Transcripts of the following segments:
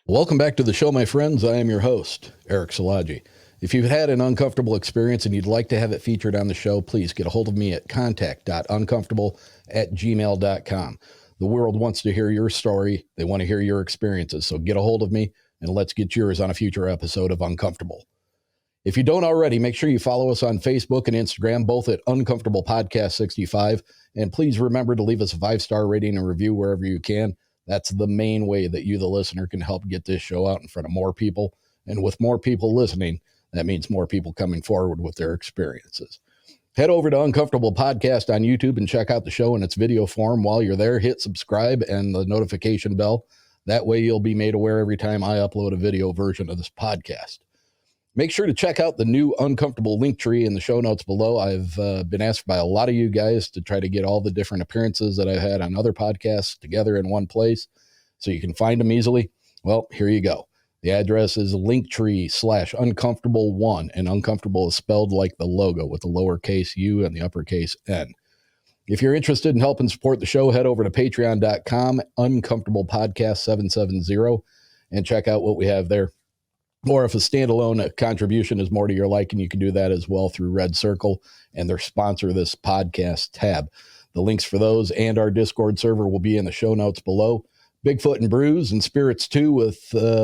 Welcome back to the show, my friends. I am your host, Eric Szilagyi. If you've had an uncomfortable experience and you'd like to have it featured on the show, please get a hold of me at contact.uncomfortable@gmail.com. The world wants to hear your story. They want to hear your experiences. So get a hold of me and let's get yours on a future episode of Uncomfortable. If you don't already, make sure you follow us on Facebook and Instagram, both at Uncomfortable Podcast 65. And please remember to leave us a 5-star rating and review wherever you can. That's the main way that you, the listener, can help get this show out in front of more people. And with more people listening, that means more people coming forward with their experiences. Head over to Uncomfortable Podcast on YouTube and check out the show in its video form. While you're there, hit subscribe and the notification bell. That way you'll be made aware every time I upload a video version of this podcast. Make sure to check out the new Uncomfortable link tree in the show notes below. I've been asked by a lot of you guys to try to get all the different appearances that I've had on other podcasts together in one place so you can find them easily. Well, here you go. The address is linktree/uncomfortable1, and uncomfortable is spelled like the logo with the lowercase u and the uppercase N. If you're interested in helping support the show, head over to patreon.com, Uncomfortable Podcast 770, and check out what we have there. Or if a standalone contribution is more to your liking, you can do that as well through Red Circle and their sponsor this podcast tab. The links for those and our Discord server will be in the show notes below. Bigfoot and Brews and Spirits 2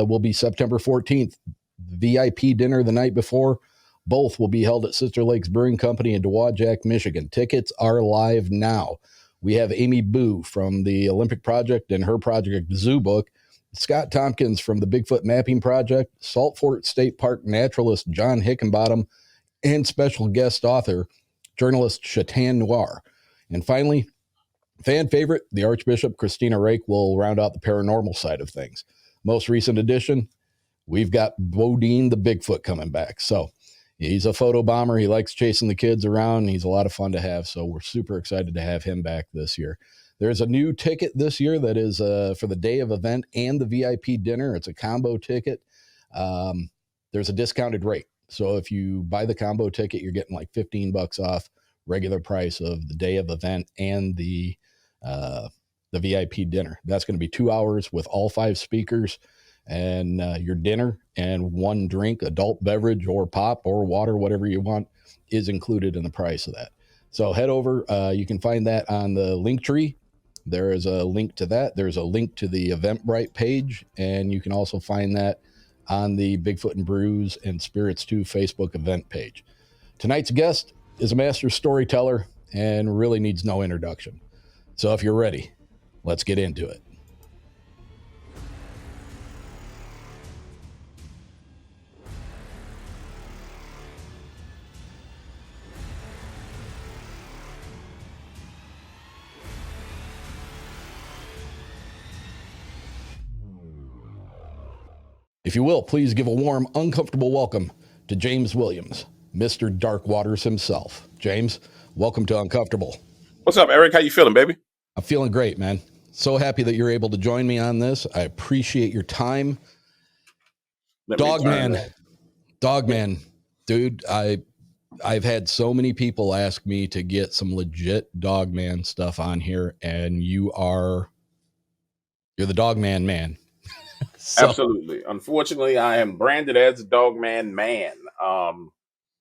will be September 14th. VIP dinner the night before. Both will be held at Sister Lakes Brewing Company in Dowagiac, Michigan. Tickets are live now. We have Amy Boo from the Olympic Project and her project Zoo Book. Scott Tompkins from the Bigfoot Mapping Project, Salt Fort State Park naturalist John Hickenbottom, and special guest author, journalist Chatan Noir. And finally, fan favorite, the Archbishop Christina Rake will round out the paranormal side of things. Most recent edition, we've got Bodine the Bigfoot coming back. So he's a photo bomber. He likes chasing the kids around. He's a lot of fun to have. So we're super excited to have him back this year. There's a new ticket this year that is for the day of event and the VIP dinner. It's a combo ticket. There's a discounted rate. So if you buy the combo ticket, you're getting like $15 off regular price of the day of event and the VIP dinner. That's going to be 2 hours with all 5 speakers and your dinner and 1 drink, adult beverage or pop or water, whatever you want, is included in the price of that. So head over. You can find that on the link tree. There is a link to that. There's a link to the Eventbrite page, and you can also find that on the Bigfoot and Brews and Spirits 2 Facebook event page. Tonight's guest is a master storyteller and really needs no introduction. So if you're ready, let's get into it. If you will, please give a warm, uncomfortable welcome to James Williams, Mr. Dark Waters himself. James, welcome to Uncomfortable. What's up, Eric? How you feeling, baby? I'm feeling great, man. So happy that you're able to join me on this. I appreciate your time. Dogman, dude, I've had so many people ask me to get some legit Dogman stuff on here, and you're the Dogman man. So, absolutely. Unfortunately, I am branded as a Dogman man.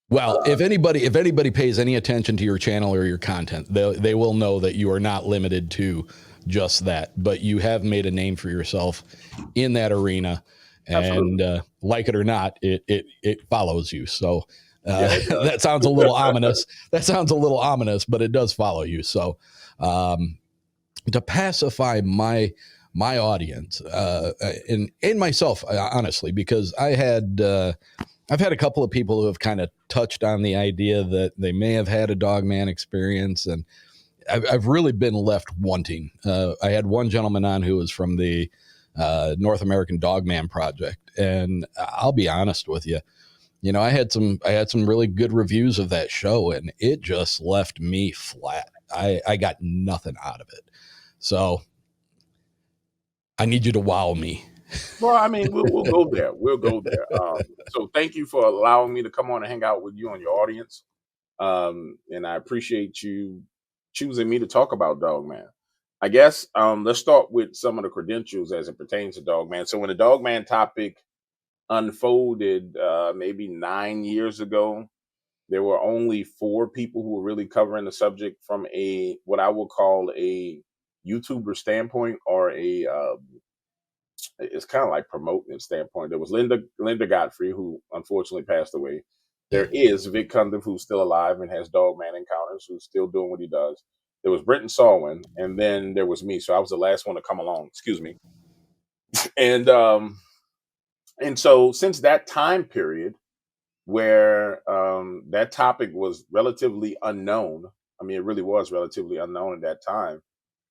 Well, if anybody pays any attention to your channel or your content, they will know that you are not limited to just that, but you have made a name for yourself in that arena, and like it or not, it follows you. So that sounds a little ominous. But it does follow you. So to pacify my audience and myself, honestly, because I've had a couple of people who have kind of touched on the idea that they may have had a Dogman experience, and I've really been left wanting. I had one gentleman on who was from the North American Dogman Project, and I'll be honest with you, I had some really good reviews of that show, and it just left me flat. I got nothing out of it. So I need you to wow me Well, I mean, we'll go there. We'll go there. So thank you for allowing me to come on and hang out with you and your audience. And I appreciate you choosing me to talk about Dogman. I guess let's start with some of the credentials as it pertains to Dogman. So when the Dogman topic unfolded maybe 9 years ago, there were only four people who were really covering the subject from a what I would call a YouTuber standpoint or a it's kind of like promoting standpoint. There was Linda Godfrey, who unfortunately passed away. There Yeah. is Vic Cundiff, who's still alive and has Dogman Encounters, who's still doing what he does. There was Brenton Salwin, and then there was me. So I was the last one to come along. Excuse me. And so since that time period where that topic was relatively unknown, I mean, it really was relatively unknown at that time.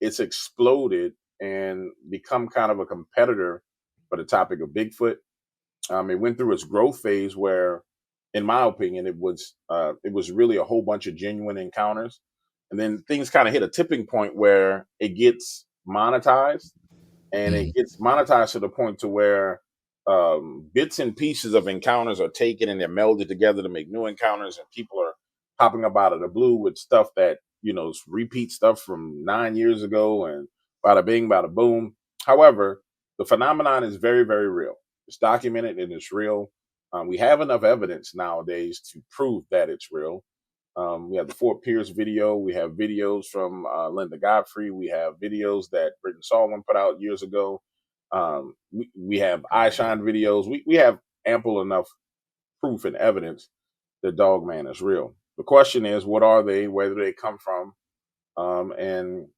It's exploded and become kind of a competitor for the topic of Bigfoot. It went through its growth phase where, in my opinion, it was really a whole bunch of genuine encounters, and then things kind of hit a tipping point where it gets monetized, and Mhm. it gets monetized to the point to where bits and pieces of encounters are taken and they're melded together to make new encounters, and people are popping up out of the blue with stuff that is repeat stuff from 9 years ago, and bada bing, bada boom. However, the phenomenon is very, very real. It's documented and it's real. We have enough evidence nowadays to prove that it's real. We have the Fort Pierce video. We have videos from Linda Godfrey. We have videos that Britton Salwin put out years ago. We have eyeshine videos. We have ample enough proof and evidence that Dogman is real. The question is, what are they? Where do they come from? And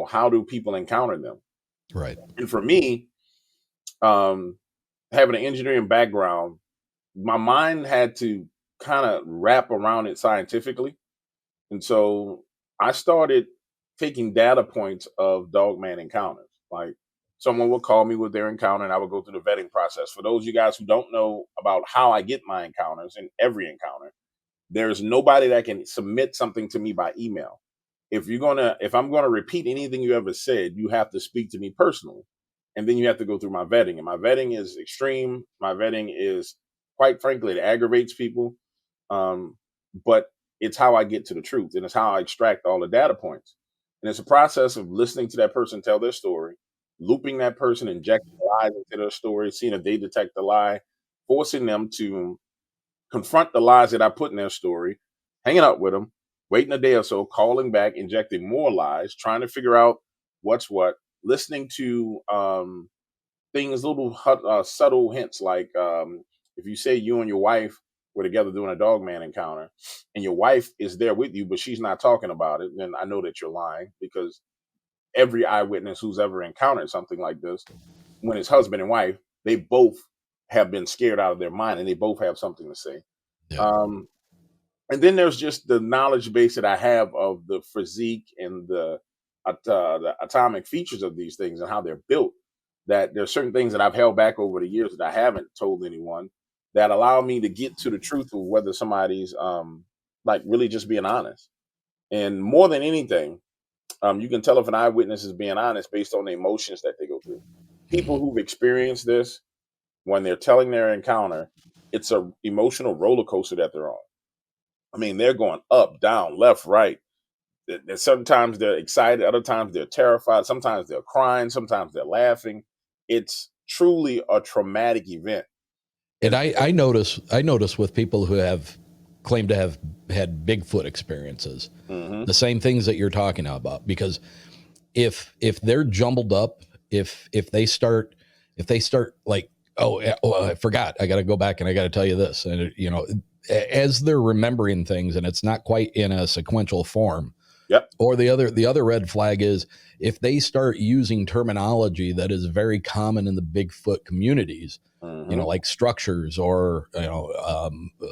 how do people encounter them? Right. And for me, um, having an engineering background, my mind had to kind of wrap around it scientifically. And so I started taking data points of Dogman encounters. Like someone would call me with their encounter and I would go through the vetting process. For those of you guys who don't know about how I get my encounters in every encounter, there's nobody that can submit something to me by email. If I'm gonna repeat anything you ever said, you have to speak to me personally. And then you have to go through my vetting. And my vetting is extreme. My vetting is, quite frankly, it aggravates people. Um, but it's how I get to the truth, and it's how I extract all the data points. And it's a process of listening to that person tell their story, looping that person, injecting lies into their story, seeing if they detect the lie, forcing them to confront the lies that I put in their story, hanging up with them, waiting a day or so, calling back, injecting more lies, trying to figure out what's what, listening to things, little subtle hints like if you say you and your wife were together doing a Dogman encounter and your wife is there with you, but she's not talking about it, then I know that you're lying, because every eyewitness who's ever encountered something like this, when it's husband and wife, they both have been scared out of their mind and they both have something to say. Yeah. Um, and then there's just the knowledge base that I have of the physique and the atomic features of these things and how they're built. That there's certain things that I've held back over the years that I haven't told anyone, that allow me to get to the truth of whether somebody's like really just being honest. And more than anything, you can tell if an eyewitness is being honest based on the emotions that they go through. People Mhm. who've experienced this, when they're telling their encounter, it's a emotional roller coaster that they're on. I mean, they're going up, down, left, right. Sometimes they're excited, other times they're terrified, sometimes they're crying, sometimes they're laughing. It's truly a traumatic event. And And I notice with people who have claimed to have had Bigfoot experiences, mhm, the same things that you're talking about. Because if they're jumbled up, if they start like, oh, I forgot, I got to go back and I got to tell you this, and as they're remembering things and it's not quite in a sequential form. yep, Or the other red flag is if they start using terminology that is very common in the Bigfoot communities, mhm, like structures or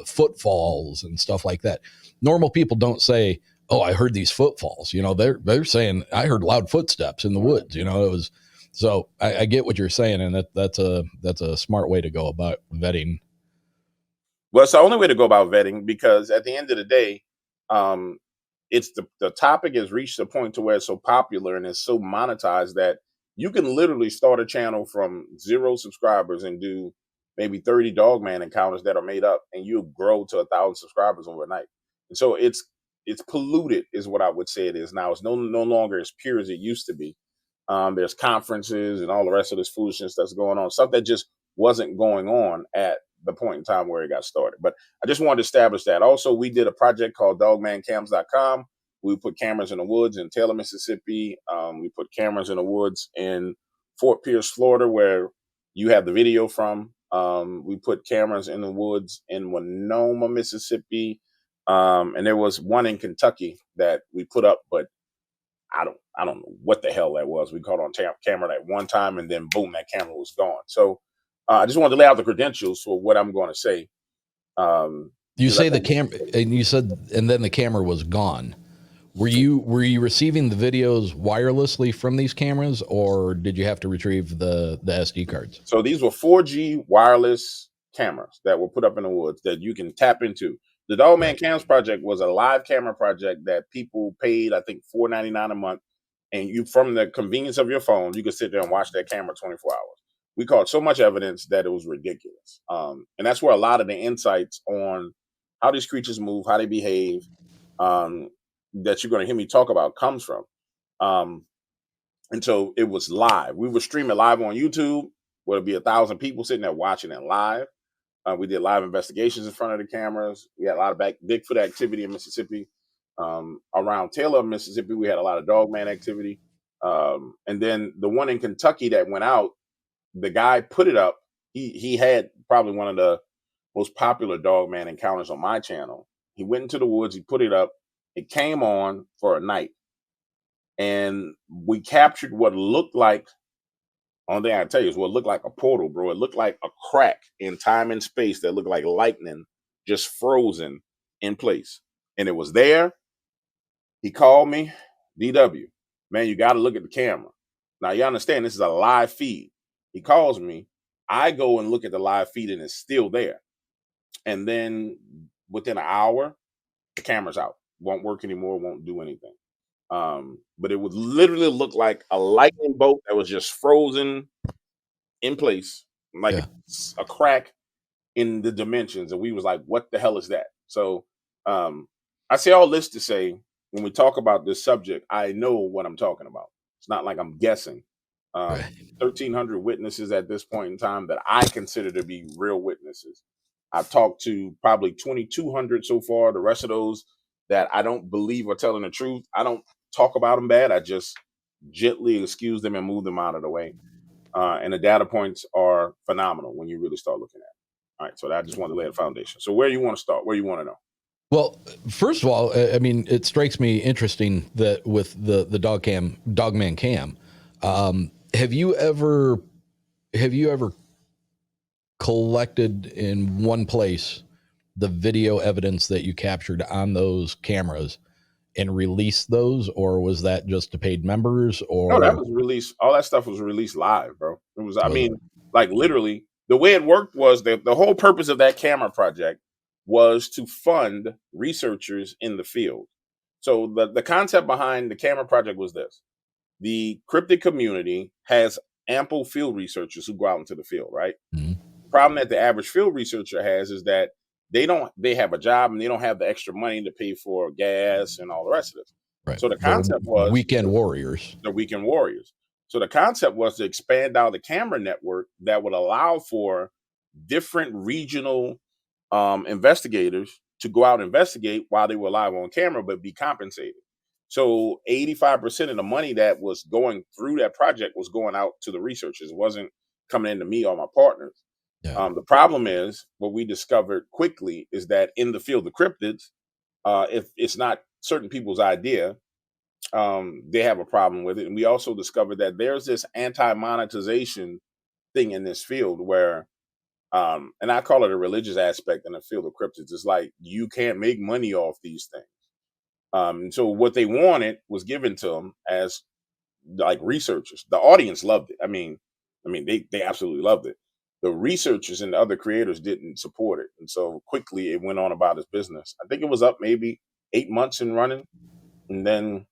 footfalls and stuff like that. Normal people don't say, "Oh, I heard these footfalls." They're saying, "I heard loud footsteps in the woods." mhm. It was. So I get what you're saying, and that's a smart way to go about vetting. Well, it's the only way to go about vetting, because at the end of the day, um, it's the topic has reached a point to where it's so popular and it's so monetized that you can literally start a channel from 0 subscribers and do maybe 30 Dogman encounters that are made up, and you'll grow to 1,000 subscribers overnight. And so it's polluted, is what I would say it is now. It's no longer as pure as it used to be. There's conferences and all the rest of this foolishness that's going on, stuff that just wasn't going on at the point in time where it got started. But I just wanted to establish that. Also, we did a project called dogmancams.com. We put cameras in the woods in Taylor, Mississippi. We put cameras in the woods in Fort Pierce, Florida, where you have the video from. We put cameras in the woods in Winona, Mississippi. And there was one in Kentucky that we put up, but I don't know what the hell that was. We caught on camera that one time, and then boom, that camera was gone. So I just wanted to lay out the credentials for what I'm going to say. You 'Cause I say the think camera, and you said, and then the camera was gone. Were you receiving the videos wirelessly from these cameras, or did you have to retrieve the SD cards? so. These were 4G wireless cameras that were put up in the woods that you can tap into. The Dogman Right. Cams project was a live camera project that people paid, I think, $4.99 a month, and you, from the convenience of your phone, you could sit there and watch that camera 24 hours. We caught so much evidence that it was ridiculous, and that's where a lot of the insights on how these creatures move, how they behave, um, that you're going to hear me talk about comes from. Um, and so it was live. We were streaming live on YouTube, where it'd be 1,000 people sitting there watching it live. We did live investigations in front of the cameras. We had a lot of Bigfoot activity in Mississippi. Around Taylor, Mississippi, we had a lot of Dogman activity. And then the one in Kentucky that went out, the guy put it up. He had probably one of the most popular Dogman encounters on my channel. He went into the woods. He put it up. It came on for a night, and we captured what looked like. Only thing I can tell you is what looked like a portal, bro. It looked like a crack in time and space that looked like lightning just frozen in place. And it was there. He called me, DW, man, you got to look at the camera. Now, you understand this is a live feed. He calls me. I go and look at the live feed, and it's still there. And then within an hour, the camera's out. Won't work anymore, won't do anything. But it would literally look like a lightning bolt that was just frozen in place, like Yeah. a crack in the dimensions, and we was like, "What the hell is that?" So, I say all this to say, when we talk about this subject, I know what I'm talking about. It's not like I'm guessing. Right. 1,300 witnesses at this point in time that I consider to be real witnesses. I've talked to probably 2,200 so far. The rest of those that I don't believe are telling the truth, I don't talk about them bad. I just gently excuse them and move them out of the way. And the data points are phenomenal when you really start looking at it. All right, so I just wanted to lay a foundation. So where do you want to start? Where do you want to know? Well, first of all, I mean, it strikes me interesting that with the Dogman cam, have you ever collected in one place the video evidence that you captured on those cameras and released those, or was that just to paid members, No, that or was released. All that stuff was released live, bro. It was, I was it? mean, like literally, the way it worked was the whole purpose of that camera project was to fund researchers in the field. So the concept behind the camera project was this: the cryptid community has ample field researchers who go out into the field, right? Mhm. Problem that the average field researcher has is that they have a job and they don't have the extra money to pay for gas and all the rest of this. Right. So the They're concept was weekend warriors. the weekend warriors. So the concept was to expand out the camera network that would allow for different regional investigators to go out and investigate while they were live on camera, but be compensated. So 85% of the money that was going through that project was going out to the researchers. It wasn't coming into me or my partners. Yeah. The problem is what we discovered quickly is that in the field of cryptids, if it's not certain people's idea, they have a problem with it. And we also discovered that there's this anti-monetization thing in this field where, and I call it a religious aspect in the field of cryptids. It's like you can't make money off these things. So what they wanted was given to them as like researchers. The audience loved it. I mean, they absolutely loved it. The researchers and the other creators didn't support it, and so quickly it went on about its business. I think it was up maybe 8 months in running, and then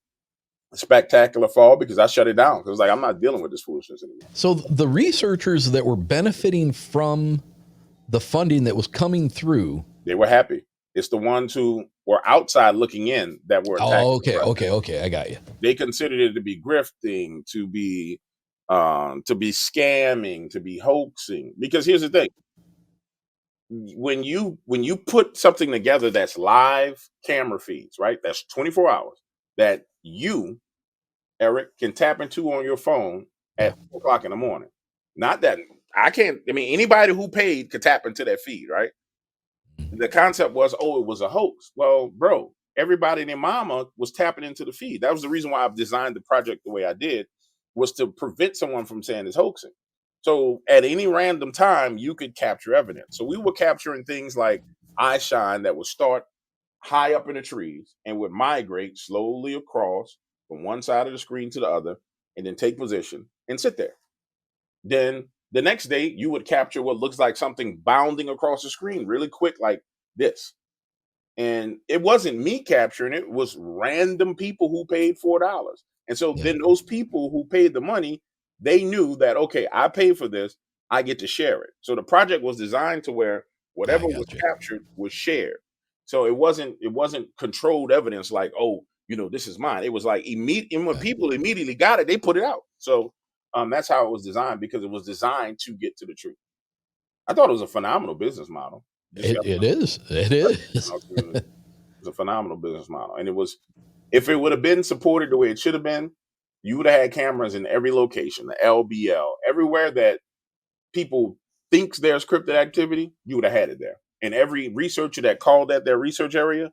spectacular fall because I shut it down because like I'm not dealing with this foolishness anymore. So the researchers that were benefiting from the funding that was coming through. They were happy. It's the ones who were outside looking in that were attacking Oh, the project. okay. I got you. They considered it to be grifting, to be scamming, to be hoaxing. Because here's the thing: when you put something together that's live camera feeds, right? That's 24 hours that you, Eric, can tap into on your phone Yeah. at 4 o'clock in the morning. Not that I can't. I mean, anybody who paid could tap into that feed, right? The concept was, oh, it was a hoax. Well, bro, everybody and their mama was tapping into the feed. That was the reason why I've designed the project the way I did, was to prevent someone from saying it's hoaxing. So at any random time, you could capture evidence. So we were capturing things like eye shine that would start high up in the trees and would migrate slowly across from one side of the screen to the other and then take position and sit there. Then the next day, you would capture what looks like something bounding across the screen really quick, like this. And it wasn't me capturing it, it was random people who paid $4. And so Yeah. then those people who paid the money, they knew that, okay, I paid for this, I get to share it. So the project was designed to where I whatever was got you. captured was shared. So it wasn't controlled evidence like, oh, this is mine. It was like immediate, and when Yeah. people immediately got it, they put it out. So that's how it was designed, because it was designed to get to the truth. I thought it was a phenomenal business model. Just got It is. It is. it's a phenomenal business model. And it was, if it would have been supported the way it should have been, you would have had cameras in every location, the LBL, everywhere that people thinks there's cryptid activity, you would have had it there. And every researcher that called that their research area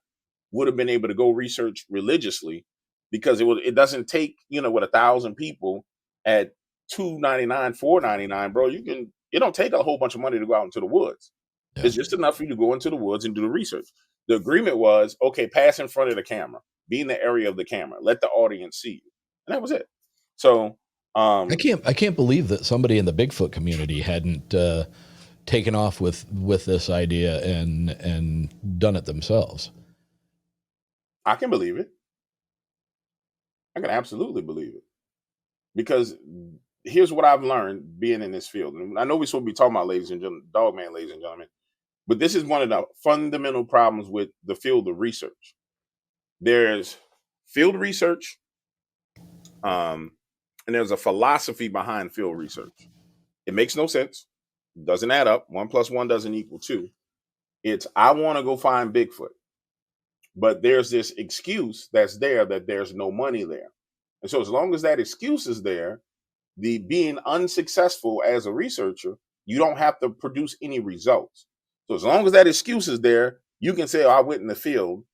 would have been able to go research religiously, because it doesn't take, with 1,000 people at $2.99, $4.99, bro. It don't take a whole bunch of money to go out into the woods. Yeah. It's just enough for you to go into the woods and do the research. The agreement was, okay, pass in front of the camera, be in the area of the camera, let the audience see you. And that was it. So I can't believe that somebody in the Bigfoot community hadn't taken off with this idea and done it themselves. I can believe it. I can absolutely believe it. Because here's what I've learned being in this field. And I know we're supposed to be talking about, ladies and gentlemen, Dogman, ladies and gentlemen, but this is one of the fundamental problems with the field of research. There's field research, and there's a philosophy behind field research. It makes no sense. It doesn't add up. 1 + 1 doesn't equal 2. It's, I want to go find Bigfoot, but there's this excuse that's there that there's no money there. And so as long as that excuse is there, the being unsuccessful as a researcher, you don't have to produce any results. So as long as that excuse is there, you can say, oh, I went in the field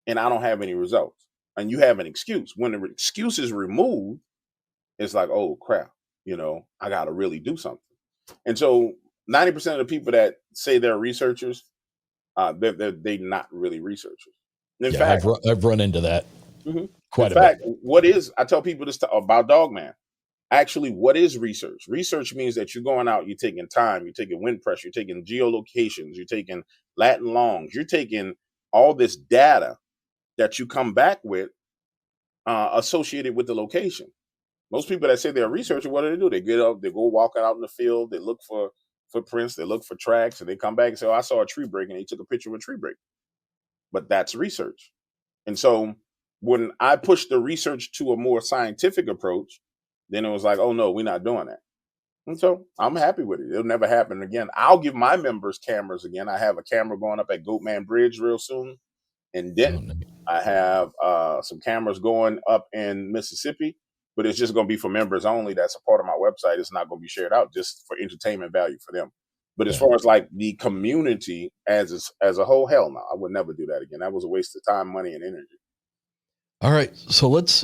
and I don't have any results. And you have an excuse. When the excuse is removed, it's like, oh crap, I got to really do something. And so 90% of the people that say they're researchers, they're not really researchers. In Yeah, fact, I've run into that mhm. In quite a bit. fact, I tell people this about Dogman. Actually, what is research? Research means that you're going out, you're taking time, you're taking wind pressure, you're taking geolocations, you're taking Latin longs, you're taking all this data that you come back with associated with the location. Most people that say they're a researcher, what do? They get up, they go walk out in the field, they look for footprints, they look for tracks, and they come back and say, oh, I saw a tree break, and they took a picture of a tree break. But that's research. And so when I pushed the research to a more scientific approach, then it was like, oh no, we're not doing that. And so I'm happy with it. It'll never happen again. I'll give my members cameras again. I have a camera going up at Goatman Bridge real soon in Oh, Denton. no. I have some cameras going up in Mississippi, but it's just going to be for members only. That's a part of my website. It's not going to be shared out, just for entertainment value for them. But as Yeah. far as like the community as a whole, hell no, I would never do that again. That was a waste of time, money, and energy. All right, so let's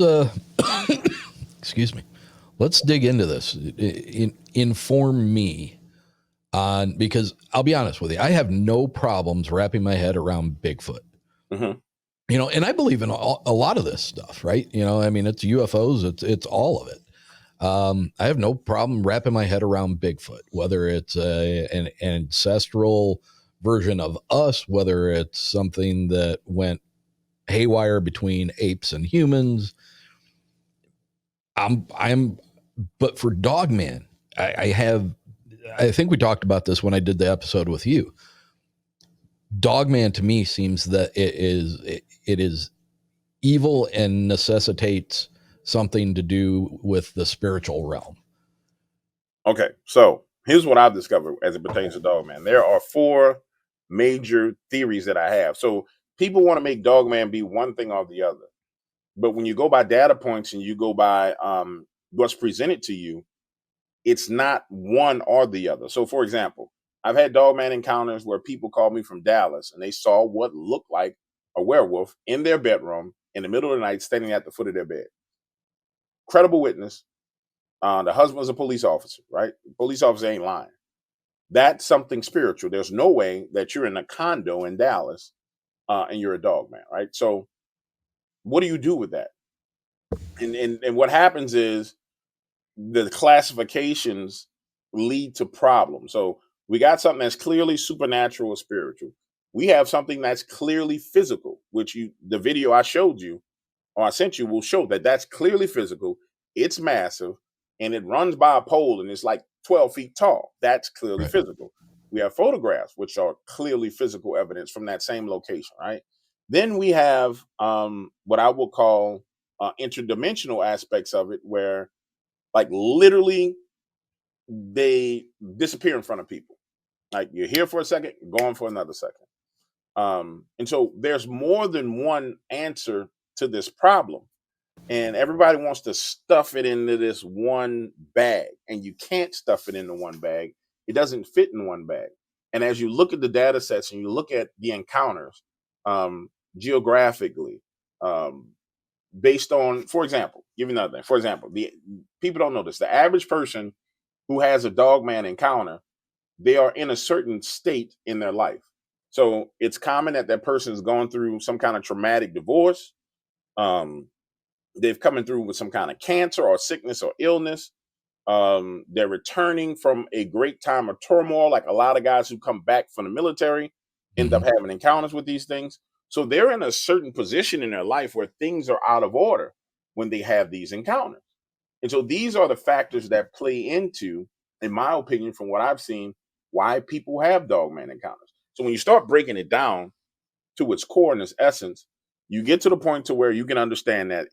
excuse me. Let's dig into this. Inform me on, because I'll be honest with you, I have no problems wrapping my head around Bigfoot. Mm-hmm. And I believe in a lot of this stuff, right? I mean, it's UFOs, it's all of it. I have no problem wrapping my head around Bigfoot, whether it's an ancestral version of us, whether it's something that went haywire between apes and humans. But for Dogman, I think we talked about this when I did the episode with you. Dogman to me seems that it is evil and necessitates something to do with the spiritual realm. Okay, so here's what I've discovered as it pertains to Dogman. There are 4 major theories that I have. So people want to make Dogman be one thing or the other. But when you go by data points and you go by what's presented to you, it's not one or the other. So, for example, I've had Dogman encounters where people called me from Dallas and they saw what looked like a werewolf in their bedroom in the middle of the night, standing at the foot of their bed. Credible witness. The husband's a police officer, right? The police officer ain't lying. That's something spiritual. There's no way that you're in a condo in Dallas and you're a Dogman, right? So, what do you do with that? And what happens is the classifications lead to problems. So we got something that's clearly supernatural or spiritual. We have something that's clearly physical, which the video I showed you or I sent you will show that that's clearly physical. It's massive and it runs by a pole and it's like 12 feet tall. That's clearly Right. physical. We have photographs, which are clearly physical evidence from that same location, right? Then we have what I will call interdimensional aspects of it, where like literally they disappear in front of people. Like you're here for a second, gone for another second. And so there's more than one answer to this problem. And everybody wants to stuff it into this one bag. And you can't stuff it into one bag. It doesn't fit in one bag. And as you look at the data sets and you look at the encounters geographically, um, based on, for example, give you another thing. For example, the people don't know this. The average person who has a Dogman encounter, they are in a certain state in their life. So it's common that that person's gone through some kind of traumatic divorce. Um, they've coming through with some kind of cancer or sickness or illness. They're returning from a great time of turmoil, like a lot of guys who come back from the military end up Mm-hmm. having encounters with these things. So they're in a certain position in their life where things are out of order when they have these encounters. And so these are the factors that play into, in my opinion, from what I've seen, why people have Dogman encounters. So when you start breaking it down to its core and its essence, you get to the point to where you can understand that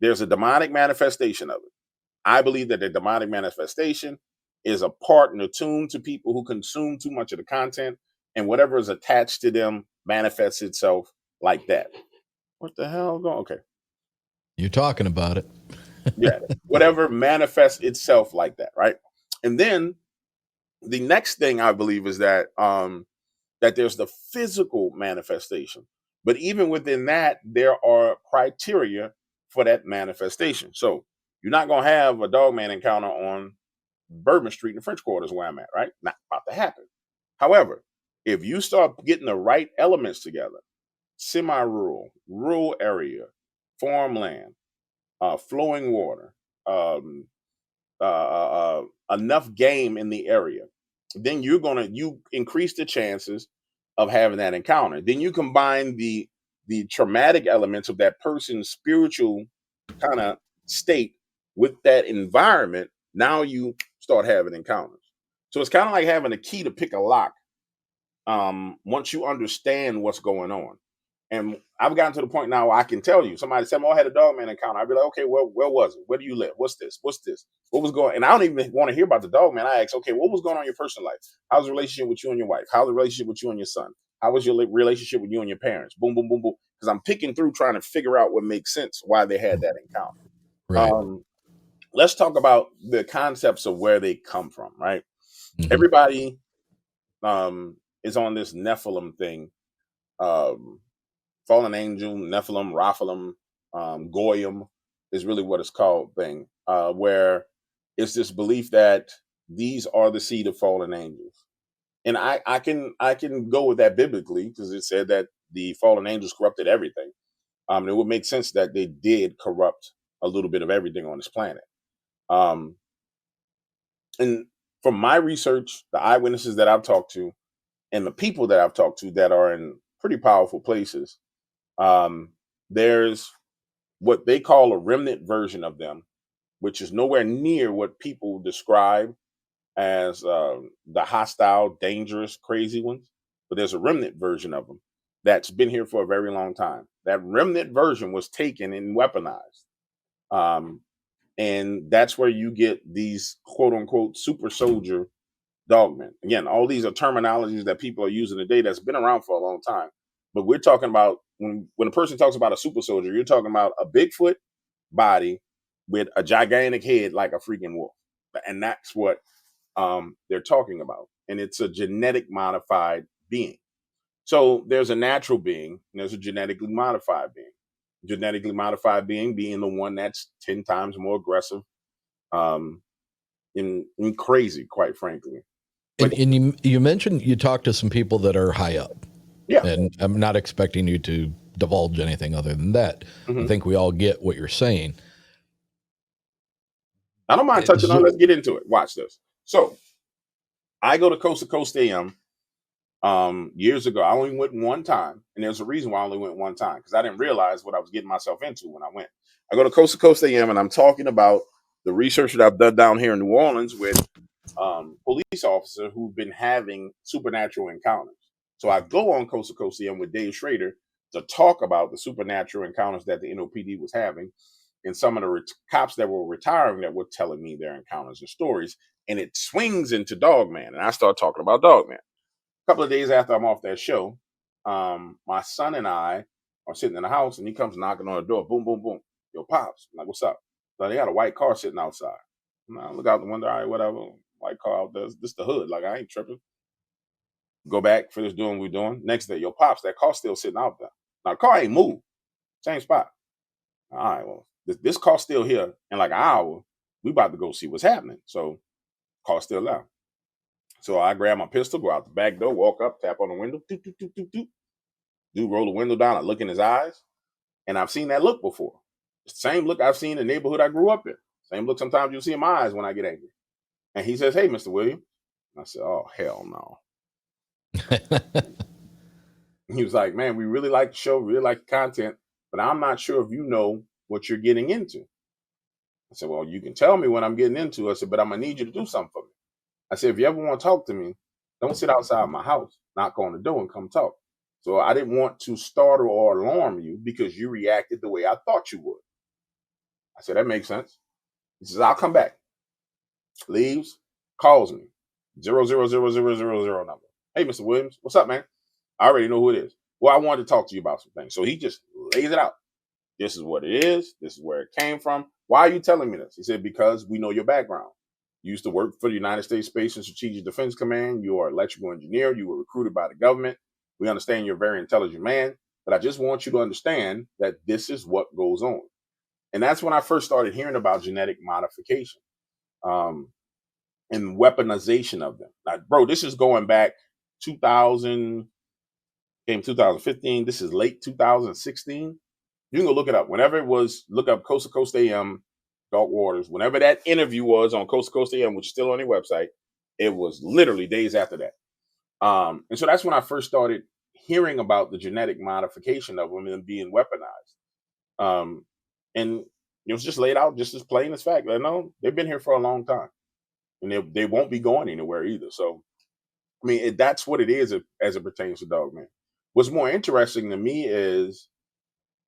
there's a demonic manifestation of it. I believe that the demonic manifestation is a part and attuned to people who consume too much of the content, and whatever is attached to them manifests itself like that. What the hell going? Okay, You're talking about it. yeah, whatever manifests itself like that, right? And then the next thing I believe is that there's the physical manifestation, but even within that, there are criteria for that manifestation. So you're not gonna have a Dogman encounter on Bourbon Street in the French Quarters where I'm at, right? Not about to happen. However, if you start getting the right elements together, semi-rural, rural area, farmland, flowing water, um, enough game in the area, then you increase the chances of having that encounter. Then you combine the traumatic elements of that person's spiritual kind of state with that environment. Now you start having encounters. So it's kind of like having a key to pick a lock. Once you understand what's going on. And I've gotten to the point now where I can tell you. Somebody said, "Oh, I had a Dogman encounter." I'd be like, "Okay, well, where was it? Where do you live? What's this? What's this? What was going?" And I don't even want to hear about the Dogman. I ask, "Okay, what was going on in your personal life? How's the relationship with you and your wife? How's the relationship with you and your son? How was your relationship with you and your parents?" Boom, boom, boom, boom. Because I'm picking through trying to figure out what makes sense why they had that encounter. Right. Um, let's talk about the concepts of where they come from. Right? Mm-hmm. Everybody is on this Nephilim thing. Um, Fallen Angel, Nephilim, Raphalim, Goyim is really what it's called thing, where it's this belief that these are the seed of fallen angels. And I can go with that biblically because it said that the fallen angels corrupted everything. And it would make sense that they did corrupt a little bit of everything on this planet. Um, and from my research, the eyewitnesses that I've talked to, and the people that I've talked to that are in pretty powerful places, um, there's what they call a remnant version of them, which is nowhere near what people describe as the hostile, dangerous, crazy ones. But there's a remnant version of them that's been here for a very long time. That remnant version was taken and weaponized. Um, and that's where you get these quote unquote super soldier dogmen. Again, all these are terminologies that people are using today that's been around for a long time. But we're talking about when a person talks about a super soldier, you're talking about a Bigfoot body with a gigantic head like a freaking wolf. And that's what they're talking about. And it's a genetic modified being. So there's a natural being, and there's a genetically modified being. Genetically modified being the one that's 10 times more aggressive um, and crazy, quite frankly. But And you mentioned you talked to some people that are high up, yeah, and I'm not expecting you to divulge anything other than that. I mhm. think we all get what you're saying. I don't mind touching Is on. there, Let's get into it. Watch this. So I go to Coast AM years ago. I only went one time, and there's a reason why I only went one time because I didn't realize what I was getting myself into when I went. I go to Coast AM, and I'm talking about the research that I've done down here in New Orleans with police officers who've been having supernatural encounters. So I go on Coast AM with Dave Schrader to talk about the supernatural encounters that the NOPD was having, and some of the cops that were retiring that were telling me their encounters and stories. And it swings into Dogman, and I start talking about Dogman. A couple of days after I'm off that show, my son and I are sitting in the house, and he comes knocking on the door. Boom, boom, boom. Yo, pops. I'm like, what's up? So they got a white car sitting outside. I look out the window. All right, whatever. White car out there. This the hood. Like I ain't tripping. Go back, finish doing what we're doing. Next day, yo, pops. That car still sitting out there. Now the car ain't moved. Same spot. All right, well, this car's still here in like an hour. We about to go see what's happening. So car's still out. So I grab my pistol, go out the back door, walk up, tap on the window, doot, doot, doot, doot, doot. Dude roll the window down. I look in his eyes, and I've seen that look before. It's the same look I've seen in the neighborhood I grew up in. Same look sometimes you'll see in my eyes when I get angry. And he says, "Hey, Mr. William." I said, "Oh, hell no." He was like, "Man, we really like the show, really like the content, but I'm not sure if you know what you're getting into." I said, "Well, you can tell me what I'm getting into." I said, "But I'm going to need you to do something for me." I said, "If you ever want to talk to me, don't sit outside my house, knock on the door and come talk." So I didn't want to startle or alarm you because you reacted the way I thought you would. I said, "That makes sense." He says, "I'll come back." Leaves, calls me. 00000 number. "Hey, Mr. Williams, what's up, man?" I already know who it is. "Well, I wanted to talk to you about some things." So he just lays it out. "This is what it is. This is where it came from. Why are you telling me this?" He said, "Because we know your background. You used to work for the United States Space and Strategic Defense Command. You are an electrical engineer. You were recruited by the government. We understand you're a very intelligent man, but I just want you to understand that this is what goes on." And that's when I first started hearing about genetic modification um, and weaponization of them. Like, bro, this is going back 2000, came 2015. This is late 2016. You can go look it up. Whenever it was, look up Coast to Coast AM, Dark Waters. Whenever that interview was on Coast to Coast AM, which is still on their website, it was literally days after that. And so that's when I first started hearing about the genetic modification of them and being weaponized. And it was just laid out just as plain as fact. Like, no, they've been here for a long time, and they won't be going anywhere either. So, I mean, that's what it is as it pertains to Dogman. What's more interesting to me is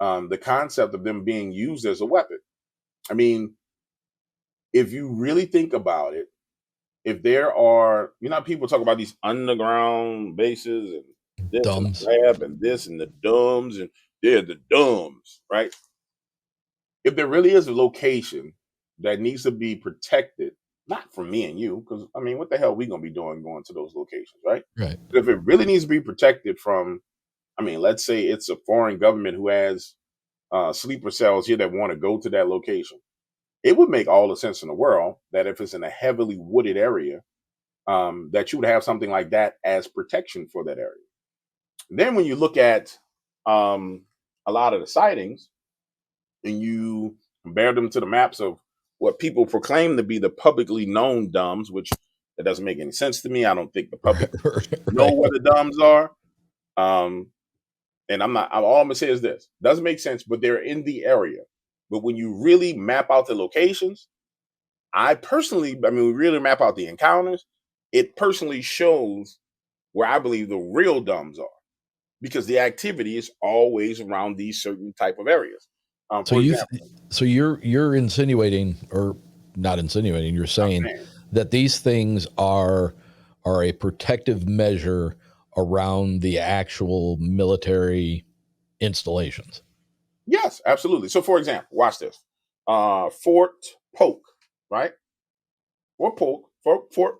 the concept of them being used as a weapon. I mean, if you really think about it, if there are, people talk about these underground bases and this and dumbs. the lab and this and the dumbs and yeah, the dumbs, right? If there really is a location that needs to be protected, not from me and you, because I mean, what the hell are we gonna be doing going to those locations, right? Right. But if it really needs to be protected from, I mean, let's say it's a foreign government who has sleeper cells here that want to go to that location. It would make all the sense in the world that if it's in a heavily wooded area, that you would have something like that as protection for that area. Then when you look at a lot of the sightings and you compare them to the maps of what people proclaim to be the publicly known dumbs, which that doesn't make any sense to me. I don't think the public know Right. where the dumbs are. Um, and I'm not. All I'm gonna say is this: doesn't make sense, but they're in the area. But when you really map out the locations, we really map out the encounters. It personally shows where I believe the real dumbs are, because the activity is always around these certain type of areas. So For example, you're insinuating, or not insinuating, you're I'm saying saying, that these things are a protective measure around the actual military installations. yes, absolutely. So, for example, watch this. Fort Polk, right? Fort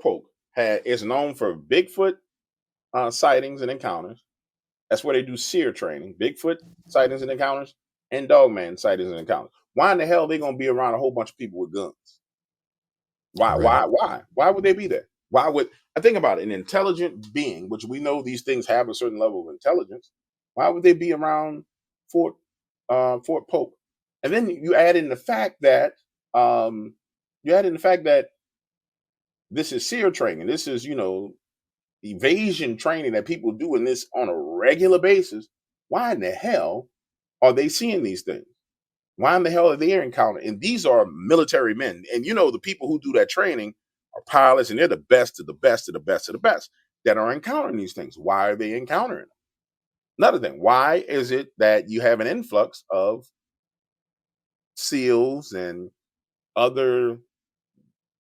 Polk is known for Bigfoot sightings and encounters. That's where they do SEER training, Bigfoot sightings and encounters, and Dogman sightings and encounters. Why in the hell are they going to be around a whole bunch of people with guns? Why? Right. Why? Why? Why would they be there? Why would I think about it? An intelligent being, which we know these things have a certain level of intelligence. Why would they be around Fort Fort Polk? And then you add in the fact that um, this is SEER training. This is evasion training that people do in this on a regular basis. Why in the hell are they seeing these things? Why in the hell are they encountering? And these are military men. And the people who do that training are pilots, and they're the best of the best of the best of the best that are encountering these things. Why are they encountering them? Another thing, why is it that you have an influx of SEALs and other,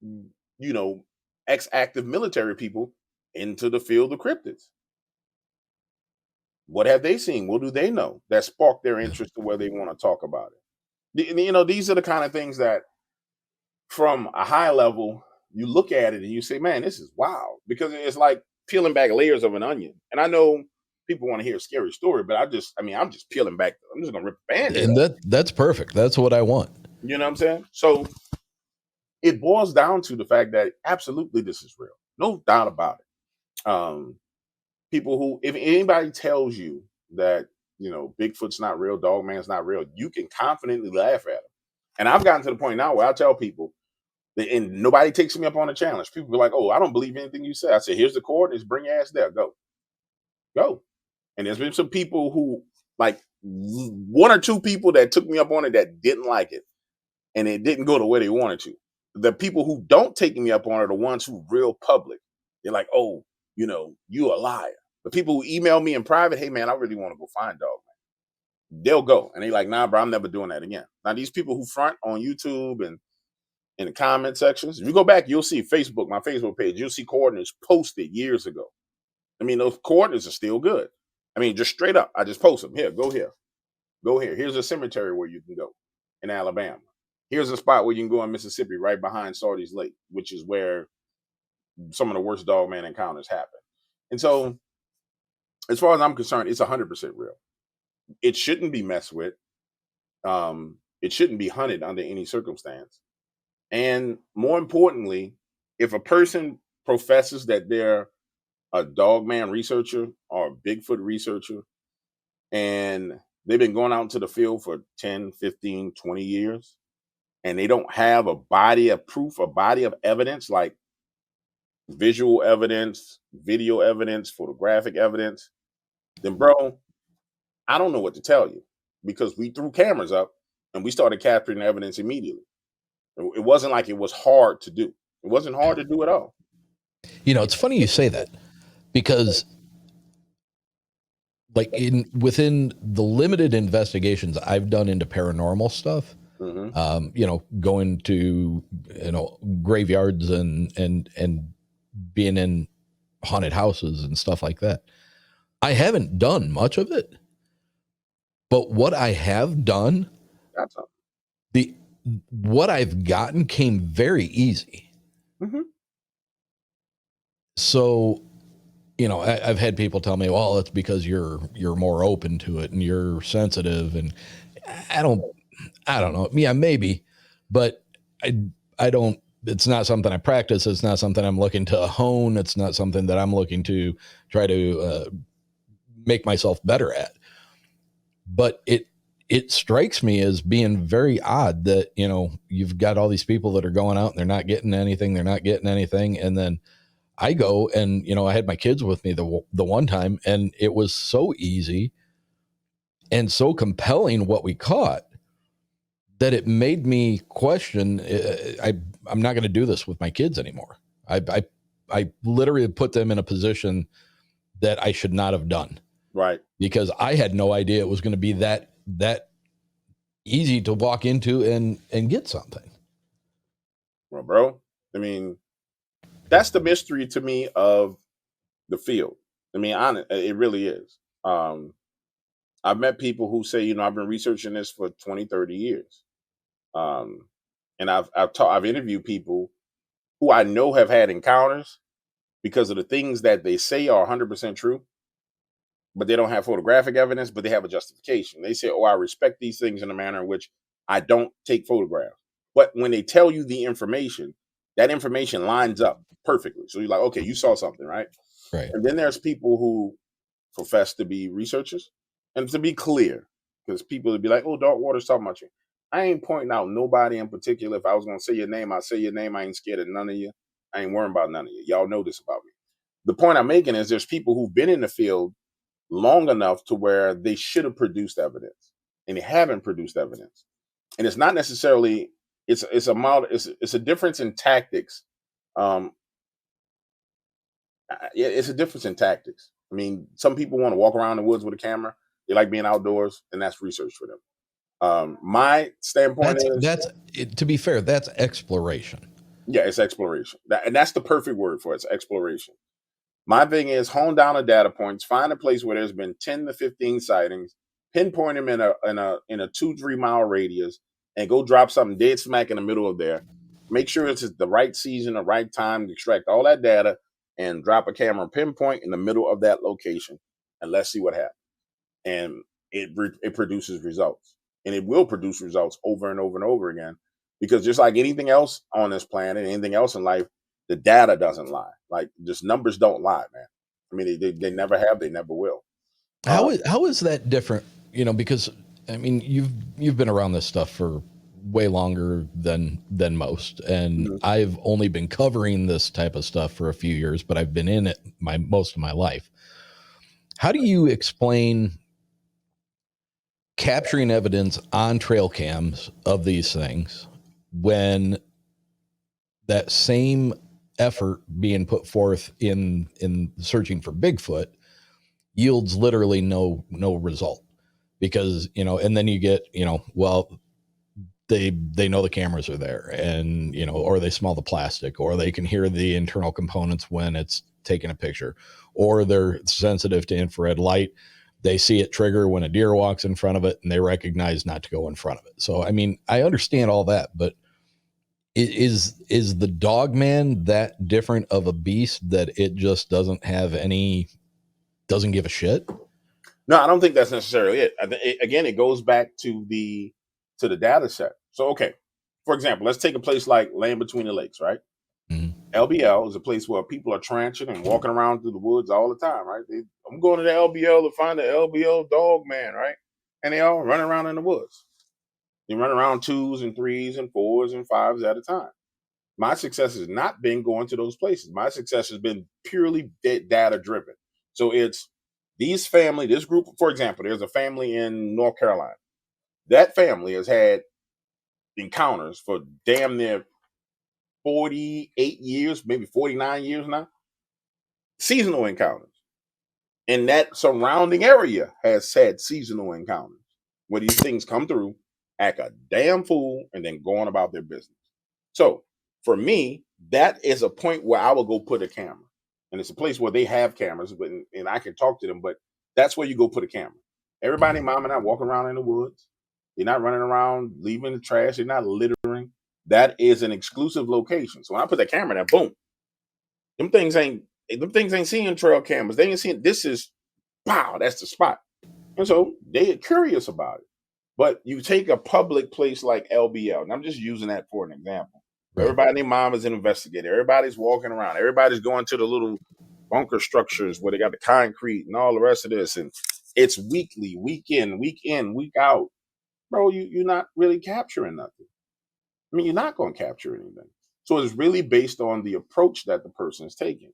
you know, ex-active military people into the field of cryptids? What have they seen? What do they know that sparked their Yeah. interest to where they want to talk about it? These are the kind of things that, from a high level, you look at it and you say, "Man, this is wild," because it's like peeling back layers of an onion. And I know people want to hear a scary story, but I'm just peeling back. I'm just gonna rip the band-aid And off. that's perfect. That's what I want. You know what I'm saying? So it boils down to the fact that absolutely this is real, no doubt about it. People who, if anybody tells you that Bigfoot's not real, Dogman's not real, you can confidently laugh at them. And I've gotten to the point now where I tell people, and nobody takes me up on a challenge. People be like, "Oh, I don't believe anything you say." I say, "Here's the coordinates. Bring your ass there. Go, go." And there's been some people who, like, one or two people that took me up on it that didn't like it, and it didn't go the way they wanted to. The people who don't take me up on it are the ones who real public. They're like, "Oh, you a liar." The people who email me in private, "Hey man, I really want to go find Dog." They'll go, and they like, "Nah, bro, I'm never doing that again." Now these people who front on YouTube and in the comment sections, if you go back, you'll see Facebook, my Facebook page, you'll see coordinates posted years ago. I mean, those coordinates are still good. I mean, just straight up, I just post them. Here, go here, go here. Here's a cemetery where you can go in Alabama. Here's a spot where you can go in Mississippi, right behind Sardi's Lake, which is where some of the worst dogman encounters happen. And so, as far as I'm concerned, it's 100% real. It shouldn't be messed with. It shouldn't be hunted under any circumstance. And more importantly, if a person professes that they're a dogman researcher or a Bigfoot researcher, and they've been going out into the field for 10, 15, 20 years, and they don't have a body of proof, a body of evidence, like visual evidence, video evidence, photographic evidence, then, bro, I don't know what to tell you, because we threw cameras up and we started capturing evidence immediately. It wasn't like it was hard to do. It wasn't hard to do at all. It's funny you say that, because like within the limited investigations I've done into paranormal stuff, Hmm. going to graveyards and being in haunted houses and stuff like that. I haven't done much of it, but what I have done, That's all. the what I've gotten came very easy. Hmm. So, I've had people tell me, "Well, it's because you're more open to it and you're sensitive." And I don't, I don't know. Yeah, maybe, but I, I don't. It's not something I practice. It's not something I'm looking to hone. It's not something that I'm looking to try to make myself better at. But it strikes me as being very odd that you've got all these people that are going out and they're not getting anything. They're not getting anything, and then I go and I had my kids with me the one time, and it was so easy and so compelling what we caught that it made me question. I'm not going to do this with my kids anymore. I literally put them in a position that I should not have done. Right. Because I had no idea it was going to be that easy to walk into and get something. Well, bro, I mean, that's the mystery to me of the field. I mean, it really is. I've met people who say, I've been researching this for 20, 30 years. Um, and I've interviewed people who I know have had encounters because of the things that they say are 100% true, but they don't have photographic evidence, but they have a justification. They say, "Oh, I respect these things in a manner in which I don't take photographs." But when they tell you the information, that information lines up perfectly. So you're like, "Okay, you saw something, right?" Right. And then there's people who profess to be researchers, and to be clear, because people would be like, "Oh, Dark Water's talking about you." I ain't pointing out nobody in particular. If I was gonna say your name, I'll say your name. I ain't scared of none of you. I ain't worrying about none of you. Y'all know this about me. The point I'm making is there's people who've been in the field long enough to where they should have produced evidence, and they haven't produced evidence. And it's not necessarily it's a difference in tactics. Um, it's a difference in tactics. I mean, some people want to walk around the woods with a camera. They like being outdoors, and that's research for them. My standpoint is, To be fair, that's exploration. yeah, it's exploration, and that's the perfect word for it. It's exploration. My thing is hone down the data points, find a place where there's been 10 to 15 sightings, pinpoint them in a 2-3 mile radius, and go drop something dead smack in the middle of there. Make sure it's the right season, the right time, extract all that data, and drop a camera pinpoint in the middle of that location, and let's see what happens. And it produces results, and it will produce results over and over and over again, because just like anything else on this planet, anything else in life, the data doesn't lie. Like, just numbers don't lie, man. I mean, they never have, they never will. How Um, is that different? Because I mean, you've been around this stuff for way longer than most, and mhm. I've only been covering this type of stuff for a few years, but I've been in it most of my life. How do you explain capturing evidence on trail cams of these things when that same effort being put forth in searching for Bigfoot yields literally no result? Because and then you get, well, they know the cameras are there, and or they smell the plastic, or they can hear the internal components when it's taking a picture, or they're sensitive to infrared light. They see it trigger when a deer walks in front of it, and they recognize not to go in front of it. So I mean, I understand all that, but is the Dogman that different of a beast that it just doesn't give a shit? no, I don't think that's necessarily it. Again, it goes back to the data set. So, okay, for example, let's take a place like Land Between the Lakes, right? Mhm. LBL is a place where people are tranching and walking around through the woods all the time, right? I'm going to the LBL to find the LBL dog man, right? And they all run around in the woods. They run around 2s and 3s and 4s and 5s at a time. My success has not been going to those places. My success has been purely data driven. So it's this group, for example, there's a family in North Carolina. That family has had encounters for damn near 48 years, maybe 49 years now, seasonal encounters. And that surrounding area has had seasonal encounters where these things come through, act a damn fool, and then go on about their business. So for me, that is a point where I will go put a camera. And it's a place where they have cameras, but and I can talk to them, but that's where you go put a camera. Everybody, mom and I walk around in the woods. They're not running around leaving the trash, they're not littering. That is an exclusive location. So when I put the camera there, boom, them things ain't seeing trail cameras. They ain't seeing this is pow, that's the spot. And so they are curious about it. But you take a public place like LBL, and I'm just using that for an example. Right. Everybody and their mom is an investigator. Everybody's walking around. Everybody's going to the little bunker structures where they got the concrete and all the rest of this. And it's weekly, week in, week out. Bro, you're not really capturing nothing. I mean, you're not going to capture anything. So it's really based on the approach that the person is taking.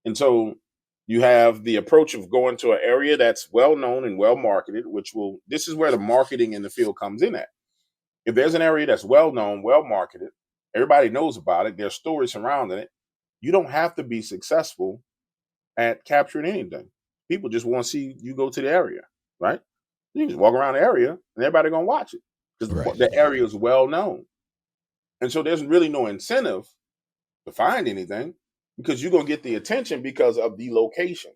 And so you have the approach of going to an area that's well known and well marketed, this is where the marketing in the field comes in at. If there's an area that's well known, well marketed, everybody knows about it, there's stories surrounding it, you don't have to be successful at capturing anything. People just want to see you go to the area, right? You can just walk around the area and everybody gonna watch it because Right. the area is well known. And so there's really no incentive to find anything because you're gonna get the attention because of the location.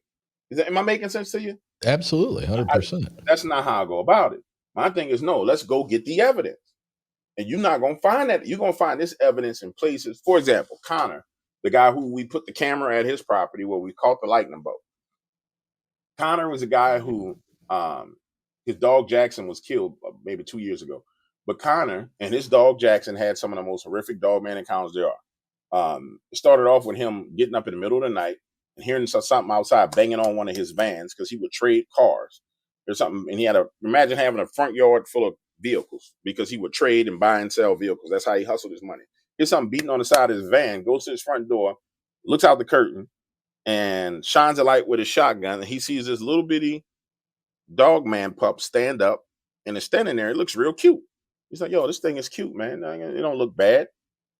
Am I making sense to you? Absolutely. I, 100%. that's not how I go about it. My thing is no, let's go get the evidence. And you're not gonna find that. You're gonna find this evidence in places. For example, Connor, the guy who we put the camera at his property where we caught the lightning bolt. Connor was a guy who his dog Jackson was killed maybe 2 years ago. But Connor and his dog Jackson had some of the most horrific dogman encounters there are. It started off with him getting up in the middle of the night and hearing something outside banging on one of his vans because he would trade cars. There's something, and he had imagine having a front yard full of vehicles because he would trade and buy and sell vehicles. That's how he hustled his money. Here's something beating on the side of his van, goes to his front door, looks out the curtain, and shines a light with his shotgun. And he sees this little bitty Dogman pup stand up and is standing there. It looks real cute. He's like, yo, this thing is cute, man. It don't look bad.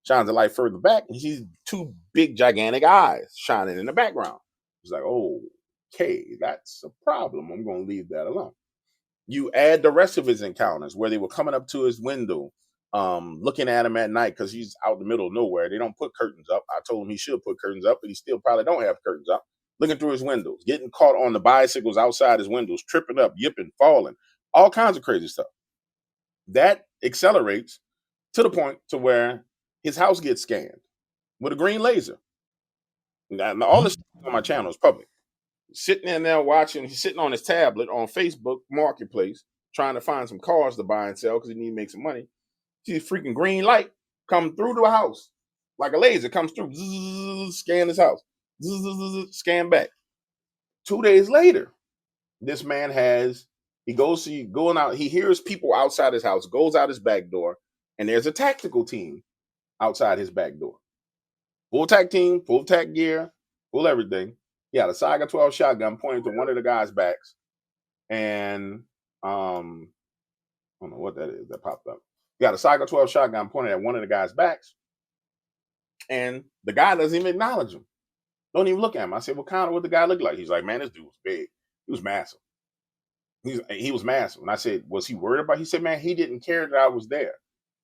Shines the light further back, and he sees two big, gigantic eyes shining in the background. He's like, oh, okay, that's a problem. I'm going to leave that alone. You add the rest of his encounters where they were coming up to his window, looking at him at night because he's out in the middle of nowhere. They don't put curtains up. I told him he should put curtains up, but he still probably don't have curtains up. Looking through his windows, getting caught on the bicycles outside his windows, tripping up, yipping, falling, all kinds of crazy stuff. That accelerates to the point to where his house gets scanned with a green laser. Now all this on my channel is public. Sitting in there watching, he's sitting on his tablet on Facebook Marketplace, trying to find some cars to buy and sell because he need to make some money. See a freaking green light come through the house like a laser comes through, scan his house, scan back. 2 days later, this man going out, he hears people outside his house, goes out his back door, and there's a tactical team outside his back door. Full tack team, full tack gear, full everything. He had a Saiga 12 shotgun pointing to one of the guys' backs. And I don't know what that is that popped up. He got a Saiga 12 shotgun pointed at one of the guys' backs. And the guy doesn't even acknowledge him. Don't even look at him. I said, well, kind of what the guy looked like. He's like, man, this dude was big. He was massive. He was massive. And I said, was he worried about it? He said, man, he didn't care that I was there.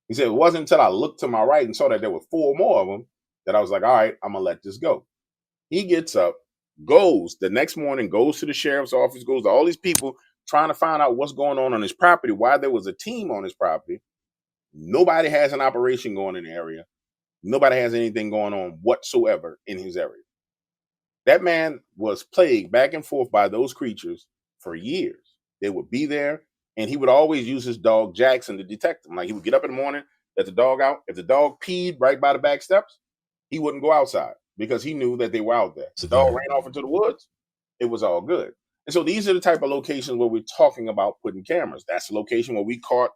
He said, it wasn't until I looked to my right and saw that there were 4 more of them that I was like, all right, I'm going to let this go. He gets up, goes the next morning, goes to the sheriff's office, goes to all these people trying to find out what's going on his property, why there was a team on his property. Nobody has an operation going in the area. Nobody has anything going on whatsoever in his area. That man was plagued back and forth by those creatures for years. They would be there, and he would always use his dog Jackson to detect them. Like he would get up in the morning, let the dog out. If the dog peed right by the back steps, he wouldn't go outside because he knew that they were out there. The dog ran off into the woods. It was all good. And so these are the type of locations where we're talking about putting cameras. That's the location where we caught.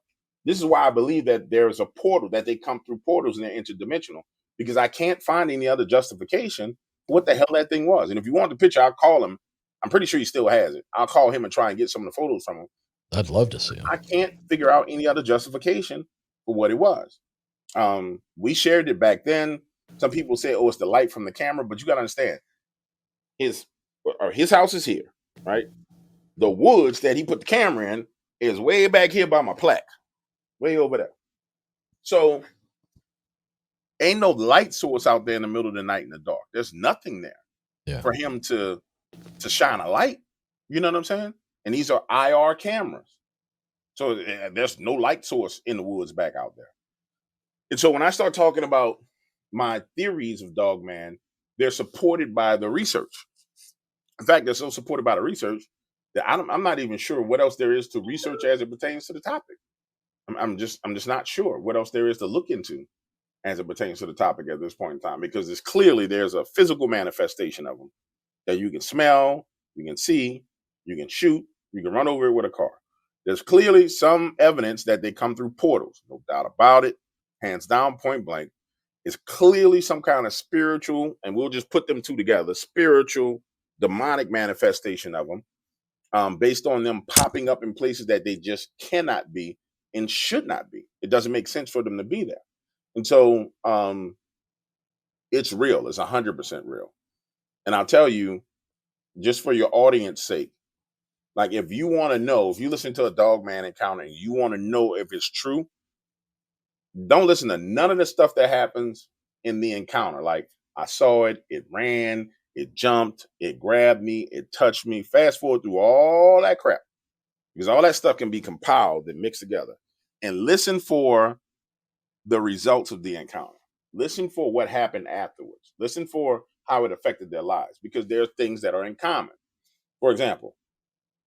This is why I believe that there is a portal, that they come through portals and they're interdimensional, because I can't find any other justification for what the hell that thing was. And if you want the picture, I'll call him. I'm pretty sure he still has it. I'll call him and try and get some of the photos from him. I'd love to see him. I can't figure out any other justification for what it was. We shared it back then. Some people say, oh, it's the light from the camera, but you got to understand, his house is here, right? The woods that he put the camera in is way back here by my plaque, way over there. So ain't no light source out there in the middle of the night in the dark. There's nothing there for him to shine a light. You know what I'm saying? And these are IR cameras. So there's no light source in the woods back out there. And so when I start talking about my theories of Dogman, they're supported by the research. In fact, they're so supported by the research that I'm not even sure what else there is to research as it pertains to the topic. I'm just not sure what else there is to look into as it pertains to the topic at this point in time, because there's a physical manifestation of them that you can smell, you can see, you can shoot, you can run over it with a car. There's clearly some evidence that they come through portals, no doubt about it, hands down, point blank. It's clearly some kind of spiritual, and we'll just put them two together, spiritual, demonic manifestation of them, based on them popping up in places that they just cannot be and should not be. It doesn't make sense for them to be there. And so it's real. It's 100% real. And I'll tell you, just for your audience sake, like if you want to know, if you listen to a Dogman encounter and you want to know if it's true, don't listen to none of the stuff that happens in the encounter. Like, I saw it, it ran, it jumped, it grabbed me, it touched me. Fast forward through all that crap, because all that stuff can be compiled and mixed together. And listen for the results of the encounter. Listen for what happened afterwards. Listen for how it affected their lives, because there are things that are in common. For example,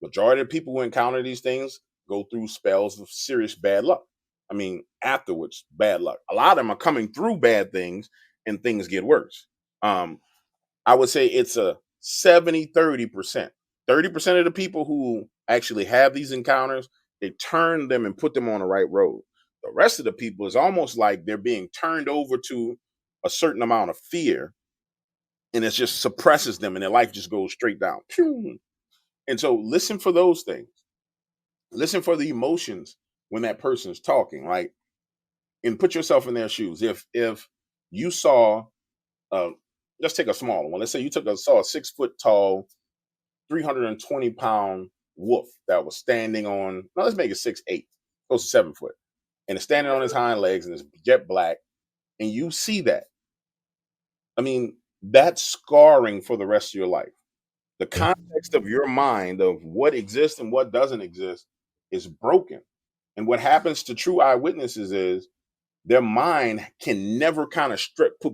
majority of people who encounter these things go through spells of serious bad luck. I mean, afterwards, bad luck. A lot of them are coming through bad things and things get worse. I would say it's a 70-30%. 30% of the people who actually have these encounters, they turn them and put them on the right road. The rest of the people is almost like they're being turned over to a certain amount of fear, and it just suppresses them and their life just goes straight down. Pew! And so listen for those things. Listen for the emotions when that person is talking, like, and put yourself in their shoes. If you saw, uh, let's take a smaller one. Let's say you saw a 6 foot tall, 320-pound wolf that was standing on. No, let's make it 6'8", close to 7 foot, and it's standing on his hind legs and it's jet black, and you see that. I mean, that's scarring for the rest of your life. The context of your mind of what exists and what doesn't exist is broken. And what happens to true eyewitnesses is their mind can never kind of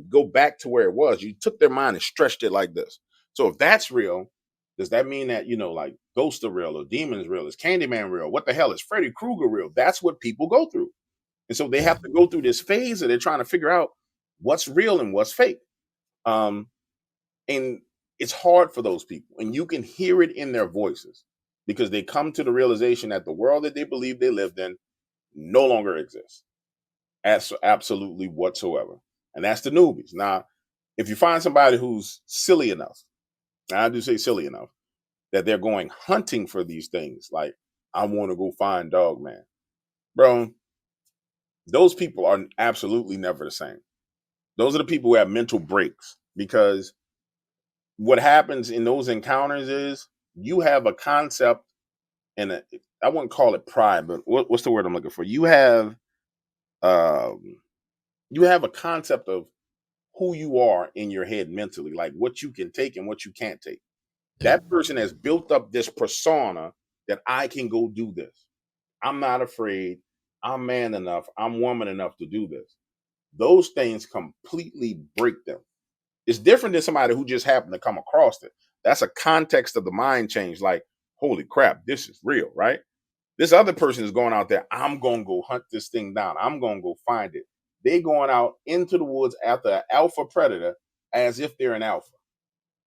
go back to where it was. You took their mind and stretched it like this. So if that's real, does that mean that, like, ghosts are real or demons real? Is Candyman real? What the hell is Freddy Krueger real? That's what people go through. And so they have to go through this phase and they're trying to figure out what's real and what's fake. And it's hard for those people. And you can hear it in their voices, because they come to the realization that the world that they believe they lived in no longer exists. Absolutely whatsoever. And that's the newbies. Now, if you find somebody who's silly enough, and I do say silly enough, that they're going hunting for these things, like, I want to go find Dogman, bro, those people are absolutely never the same. Those are the people who have mental breaks, because what happens in those encounters is you have a concept, and I wouldn't call it pride, but what's the word I'm looking for? You have a concept of who you are in your head mentally, like what you can take and what you can't take. That person has built up this persona that I can go do this. I'm not afraid. I'm man enough. I'm woman enough to do this. Those things completely break them. It's different than somebody who just happened to come across it. That's a context of the mind change. Like, holy crap, this is real, right? This other person is going out there. I'm going to go hunt this thing down. I'm going to go find it. They going out into the woods after an alpha predator as if they're an alpha.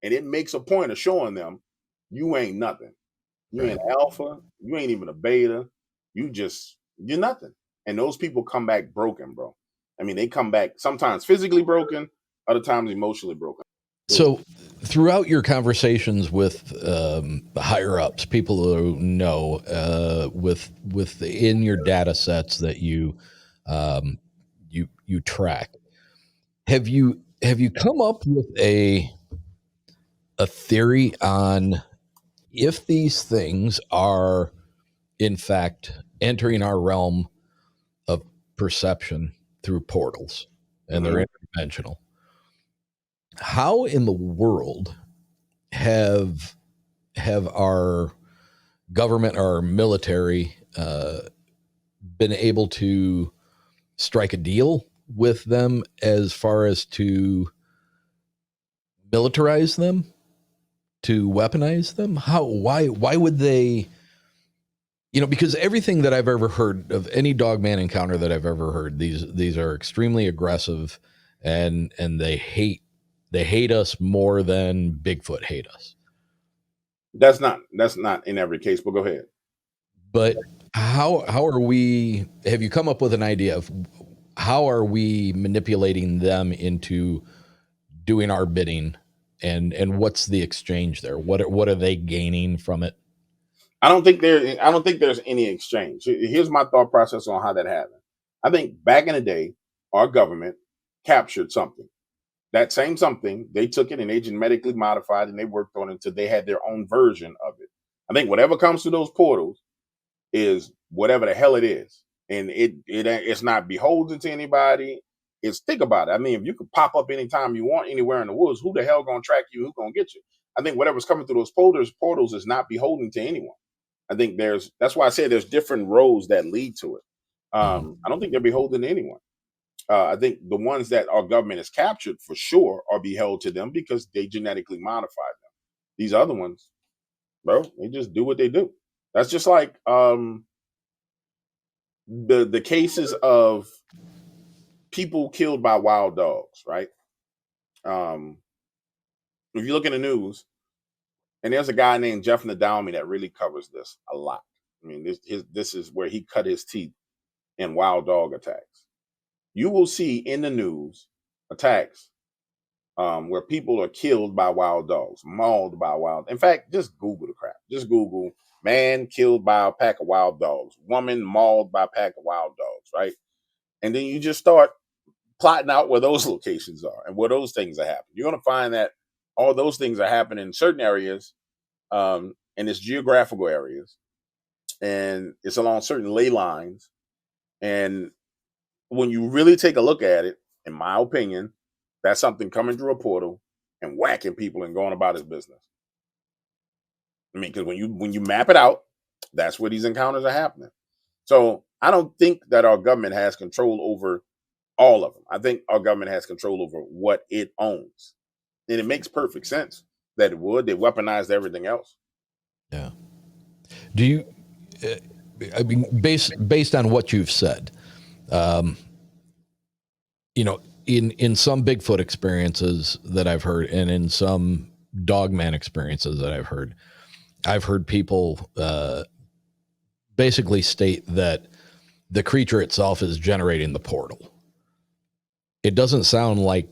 And it makes a point of showing them you ain't nothing. You ain't alpha. You ain't even a beta. You're nothing. And those people come back broken, bro. I mean, they come back sometimes physically broken, other times emotionally broken. So throughout your conversations with the higher ups, people who know within your data sets that you track, have you come up with a theory on if these things are in fact entering our realm of perception through portals and they're interdimensional? How in the world have our government, our military, been able to strike a deal with them as far as to militarize them, to weaponize them? Why would they? Because everything that I've ever heard of any Dogman encounter that I've ever heard, these are extremely aggressive, and they hate us more than Bigfoot hate us. That's not in every case, but go ahead. But how are we? Have you come up with an idea of how are we manipulating them into doing our bidding, and what's the exchange there? What are they gaining from it? I don't think there's any exchange. Here's my thought process on how that happened. I think back in the day, our government captured something. That same something, they took it and they genetically modified and they worked on it until they had their own version of it. I think whatever comes through those portals is whatever the hell it is, and it's not beholden to anybody. It's think about it. I mean, if you could pop up anytime you want, anywhere in the woods, who the hell gonna track you? Who gonna get you? I think whatever's coming through those portals is not beholden to anyone. I think that's why I say there's different roads that lead to it. I don't think they're beholden to anyone. I think the ones that our government has captured for sure are beheld to them because they genetically modified them. These other ones, bro, they just do what they do. That's just like the cases of people killed by wild dogs, right? Um, if you look in the news, and there's a guy named Jeff Nadalmy that really covers this a lot. I mean, this is where he cut his teeth in wild dog attacks. You will see in the news attacks where people are killed by wild dogs, mauled by wild. In fact, just Google the crap. Just Google man killed by a pack of wild dogs, woman mauled by a pack of wild dogs, right? And then you just start plotting out where those locations are and where those things are happening. You're going to find that all those things are happening in certain areas, and it's geographical areas, and it's along certain ley lines. And when you really take a look at it, in my opinion, that's something coming through a portal and whacking people and going about his business. I mean, because when you map it out, that's where these encounters are happening. So I don't think that our government has control over all of them. I think our government has control over what it owns, and it makes perfect sense that it would. They weaponized everything else. Yeah. Do you? uh, I mean, based on what you've said, you know, in some Bigfoot experiences that I've heard, and in some Dogman experiences that I've heard people basically state that the creature itself is generating the portal. It doesn't sound like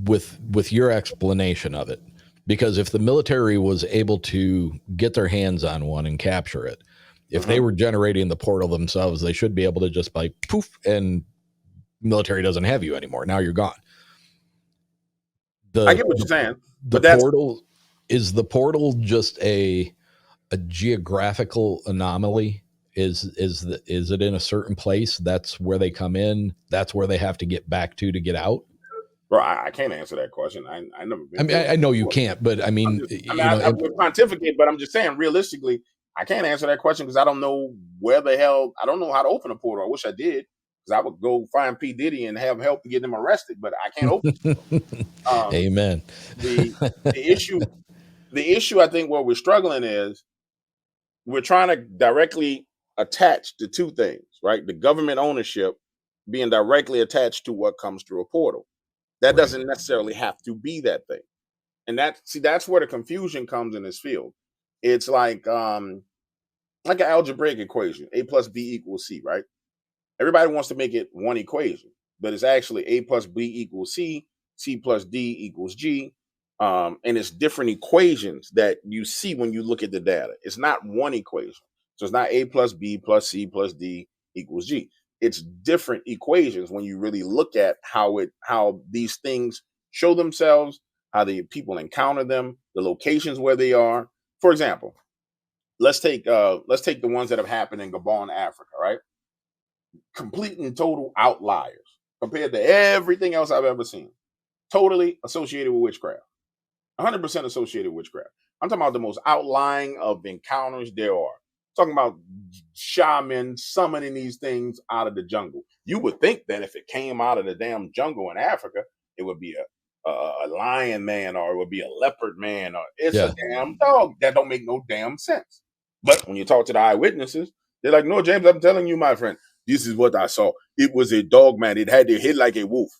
with your explanation of it, because if the military was able to get their hands on one and capture it, if they were generating the portal themselves, they should be able to just like poof, and military doesn't have you anymore. Now you're gone. I get what you're saying, The but that's portal, is the portal just a geographical anomaly? Is it in a certain place? That's where they come in. That's where they have to get back to get out. bro. I can't answer that question. I never I been mean, through it. I know you can't, but I I'm mean, just, I mean, you know, would pontificate, but I'm just saying, realistically, I can't answer that question because I don't know where the hell. I don't know how to open a portal. I wish I did, because I would go find P Diddy and have help to get them arrested, but I can't open. Um, amen. the the issue, I think, where we're struggling is we're trying to directly attach the two things, right? The government ownership being directly attached to what comes through a portal. That Right. doesn't necessarily have to be that thing. And that's where the confusion comes in this field. It's like an algebraic equation, a plus b equals c, right? Everybody wants to make it one equation, but it's actually a plus b equals c plus d equals g. And it's different equations that you see when you look at the data. It's not one equation. So it's not a plus b plus c plus d equals g. It's different equations when you really look at how these things show themselves, how the people encounter them, the locations where they are. For example, let's take the ones that have happened in Gabon, Africa, right? Complete and total outliers compared to everything else I've ever seen. Totally associated with witchcraft. 100% associated with witchcraft. I'm talking about the most outlying of encounters there are. Talking about shamans summoning these things out of the jungle. You would think that if it came out of the damn jungle in Africa, it would be a lion man, or it would be a leopard man, or it's a Yeah. damn dog. That don't make no damn sense. But when you talk to the eyewitnesses, they're like, "No, James, I'm telling you, my friend, this is what I saw. It was a dog man. It had their head like a wolf."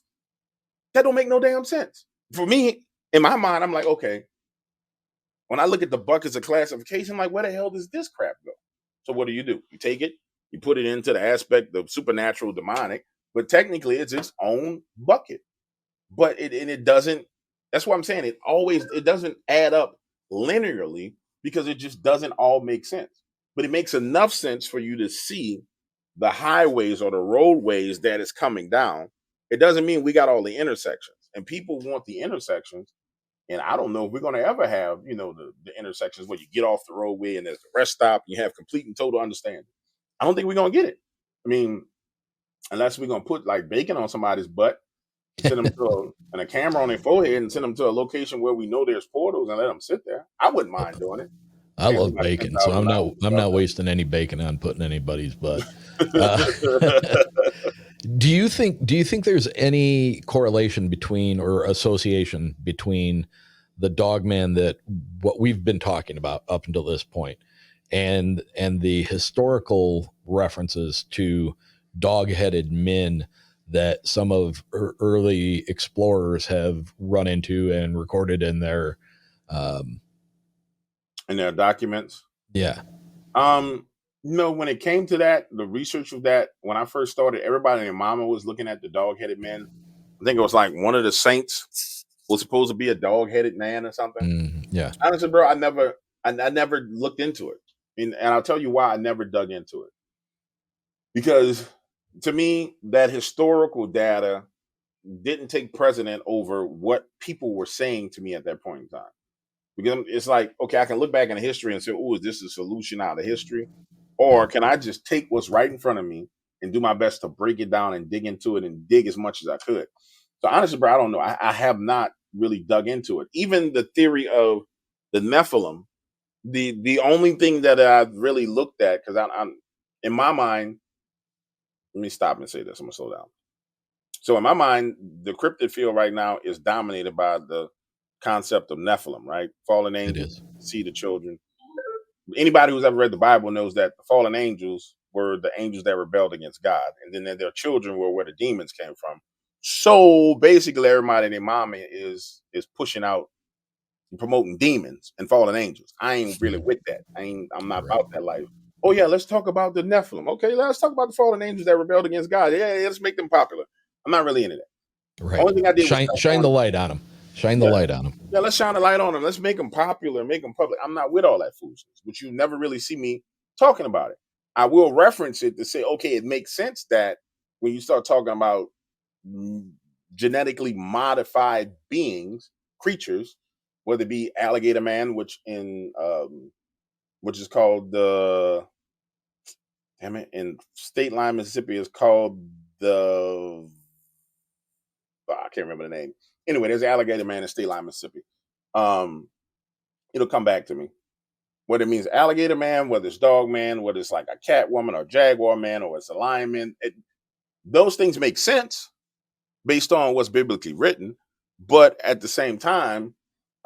That don't make no damn sense. For me, in my mind, I'm like, okay, when I look at the buckets of classification, I'm like, where the hell does this crap go? So what do? You take it, you put it into the aspect of supernatural demonic, but technically it's its own bucket. But it doesn't, that's what I'm saying. It doesn't add up linearly because it just doesn't all make sense. but it makes enough sense for you to see the highways or the roadways that it's coming down. It doesn't mean we got all the intersections, and people want the intersections. And I don't know if we're going to ever have, the intersections where you get off the roadway and there's a rest stop and you have complete and total understanding. I don't think we're going to get it. I mean, unless we're going to put like bacon on somebody's butt and send them and a camera on their forehead and send them to a location where we know there's portals and let them sit there. I wouldn't mind doing it. I love bacon, so I'm not wasting any bacon on putting anybody's butt. Do you think there's any correlation between or association between the Dogman that what we've been talking about up until this point and the historical references to dog-headed men that some of early explorers have run into and recorded in their documents? Yeah. When it came to that, the research of that, when I first started, everybody and their mama was looking at the dog-headed men. I think it was like one of the saints was supposed to be a dog-headed man or something. Yeah. Honestly, bro, I never looked into it. And I'll tell you why I never dug into it. Because to me, that historical data didn't take precedent over what people were saying to me at that point in time. Because it's like, okay, I can look back in history and say, oh, is this a solution out of history? Or can I just take what's right in front of me and do my best to break it down and dig into it and dig as much as I could? So honestly, bro, I don't know. I have not really dug into it. Even the theory of the Nephilim, the only thing that I've really looked at, because I'm in my mind, let me stop and say this. I'm gonna slow down. So in my mind, the cryptid field right now is dominated by the concept of Nephilim, right? Fallen angels, see the children. Anybody who's ever read the Bible knows that the fallen angels were the angels that rebelled against God, and then their children were where the demons came from. So basically, everybody and their mama is pushing out and promoting demons and fallen angels. I ain't really with that. I'm not about that life. Oh yeah, let's talk about the Nephilim. Okay, let's talk about the fallen angels that rebelled against God. Yeah, let's make them popular. I'm not really into that. Right. Only thing I did was shine the light on them. Shine the light on them. Yeah, let's shine the light on them. Let's make them popular, make them public. I'm not with all that foolishness, but you never really see me talking about it. I will reference it to say, okay, it makes sense that when you start talking about genetically modified beings, creatures, whether it be alligator man, which is called in State Line, Mississippi, is called I can't remember the name. Anyway, there's alligator man in State Line, Mississippi. It'll come back to me. Whether it means alligator man, whether it's dog man, whether it's like a cat woman or jaguar man, or it's a lion man, those things make sense based on what's biblically written. But at the same time,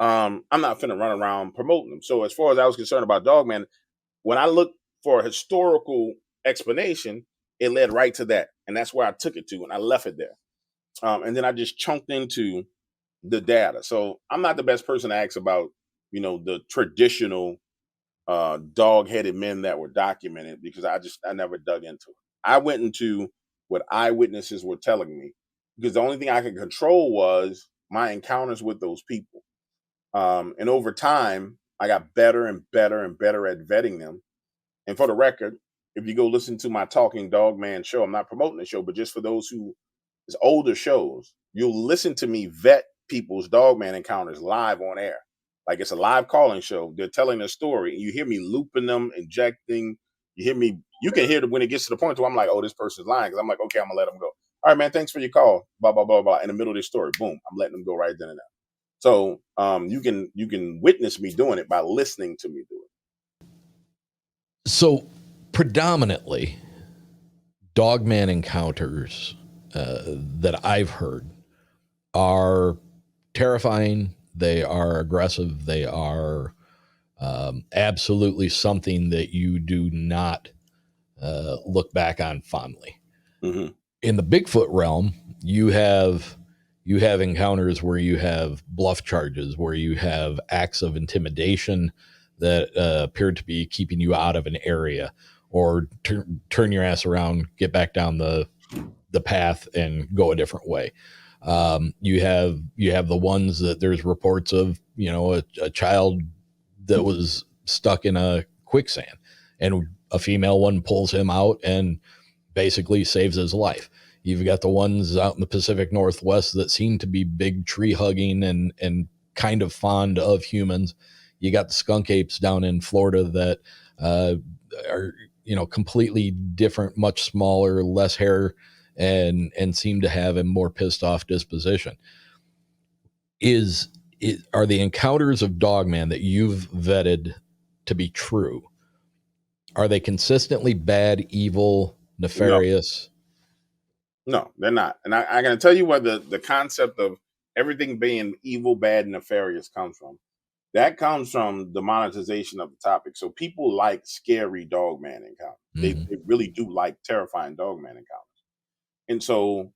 I'm not finna run around promoting them. So as far as I was concerned about Dogman, when I looked for a historical explanation, it led right to that. And that's where I took it to, and I left it there. And then I just chunked into the data. So I'm not the best person to ask about, the traditional dog-headed men that were documented, because I never dug into it. I went into what eyewitnesses were telling me, because the only thing I could control was my encounters with those people. And over time, I got better and better and better at vetting them. And for the record, if you go listen to my Talking Dog Man show, I'm not promoting the show, but just for those who is older shows, you'll listen to me vet people's Dogman encounters live on air. Like it's a live calling show. They're telling their story, and you hear me looping them, injecting. You can hear when it gets to the point where I'm like, oh, this person's lying. Because I'm like, okay, I'm going to let them go. All right, man, thanks for your call. Blah, blah, blah, blah. In the middle of this story, boom, I'm letting them go right then and there. So you can witness me doing it by listening to me do it. So predominantly, Dogman encounters that I've heard are terrifying. They are aggressive. They are absolutely something that you do not look back on fondly. Mm-hmm. In the Bigfoot realm, you have encounters where you have bluff charges, where you have acts of intimidation that appear to be keeping you out of an area, or turn your ass around, get back down the path, and go a different way. You have the ones that there's reports of, a child that was stuck in a quicksand and a female one pulls him out and basically saves his life. You've got the ones out in the Pacific Northwest that seem to be big tree hugging and kind of fond of humans. You got the skunk apes down in Florida that are, you know, completely different, much smaller, less hair, and seem to have a more pissed off disposition. Are the encounters of Dogman that you've vetted to be true? Are they consistently bad, evil, No, nefarious? no, they're not. And I can tell you where the concept of everything being evil, bad, and nefarious comes from. That comes from the monetization of the topic. So people like scary Dogman encounters. Mm-hmm. They really do like terrifying Dogman encounters. And so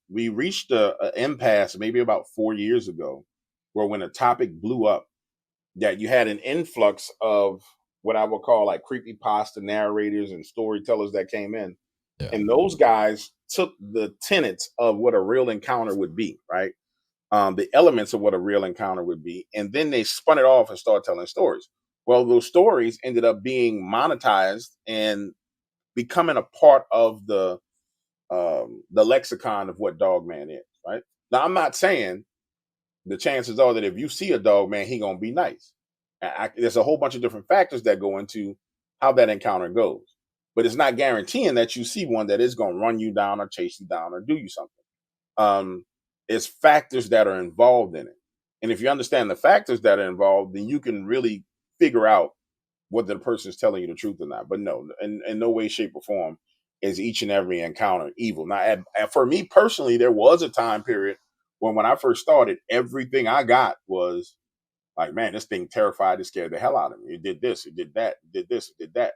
we reached a impasse maybe about 4 years ago, where when a topic blew up, that you had an influx of what I would call like creepypasta narrators and storytellers that came in. Yeah. And those guys took the tenets of what a real encounter would be, right? The elements of what a real encounter would be, and then they spun it off and started telling stories. Well, those stories ended up being monetized and becoming a part of the lexicon of what Dogman is, right? Now, I'm not saying the chances are that if you see a Dogman, he gonna be nice. There's a whole bunch of different factors that go into how that encounter goes, but it's not guaranteeing that you see one that is gonna run you down or chase you down or do you something. Um, it's factors that are involved in it, and if you understand the factors that are involved, then you can really figure out whether the person is telling you the truth or not. But no, in no way, shape, or form is each and every encounter evil. Now, for me personally, there was a time period when I first started, everything I got was like, man, this thing terrified, it scared the hell out of me. It did this, it did that, it did this, it did that.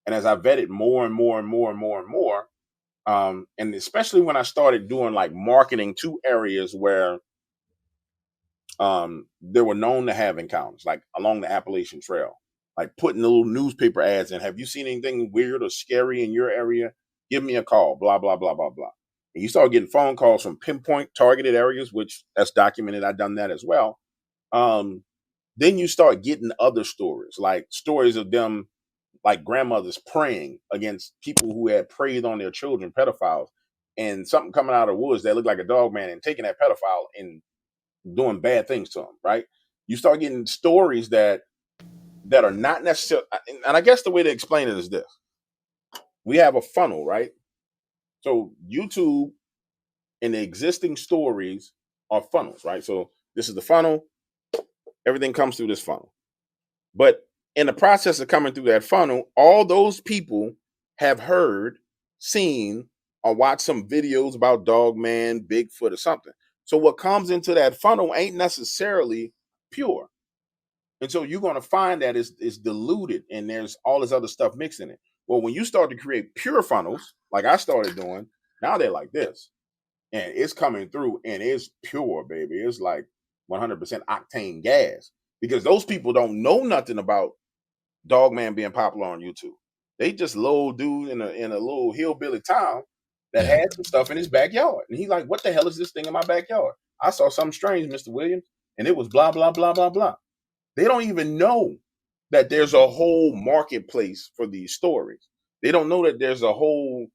And as I vetted more and more and more and more and more, and especially when I started doing like marketing to areas where they were known to have encounters, like along the Appalachian Trail, like putting little newspaper ads in. Have you seen anything weird or scary in your area? Give me a call. Blah blah blah blah blah. And you start getting phone calls from pinpoint targeted areas, which that's documented. I've done that as well. Um, then you start getting other stories, like stories of them, like grandmothers praying against people who had preyed on their children, pedophiles, and something coming out of the woods that looked like a dog man and taking that pedophile and doing bad things to them, right? You start getting stories that are not necessarily, and I guess the way to explain it is this: we have a funnel, right? So YouTube and the existing stories are funnels, right? So this is the funnel. Everything comes through this funnel, but in the process of coming through that funnel, all those people have heard, seen, or watched some videos about Dogman, Bigfoot, or something. So what comes into that funnel ain't necessarily pure. And so you're going to find that it's diluted and there's all this other stuff mixed in it. Well, when you start to create pure funnels, like I started doing, now they're like this. And it's coming through and it's pure, baby. It's like 100% octane gas because those people don't know nothing about Dogman being popular on YouTube. They just little dude in a little hillbilly town that Yeah. had some stuff in his backyard. And he's like, what the hell is this thing in my backyard? I saw something strange, Mr. Williams, and it was blah, blah, blah, blah, blah. They don't even know that there's a whole marketplace for these stories. They don't know that there's a whole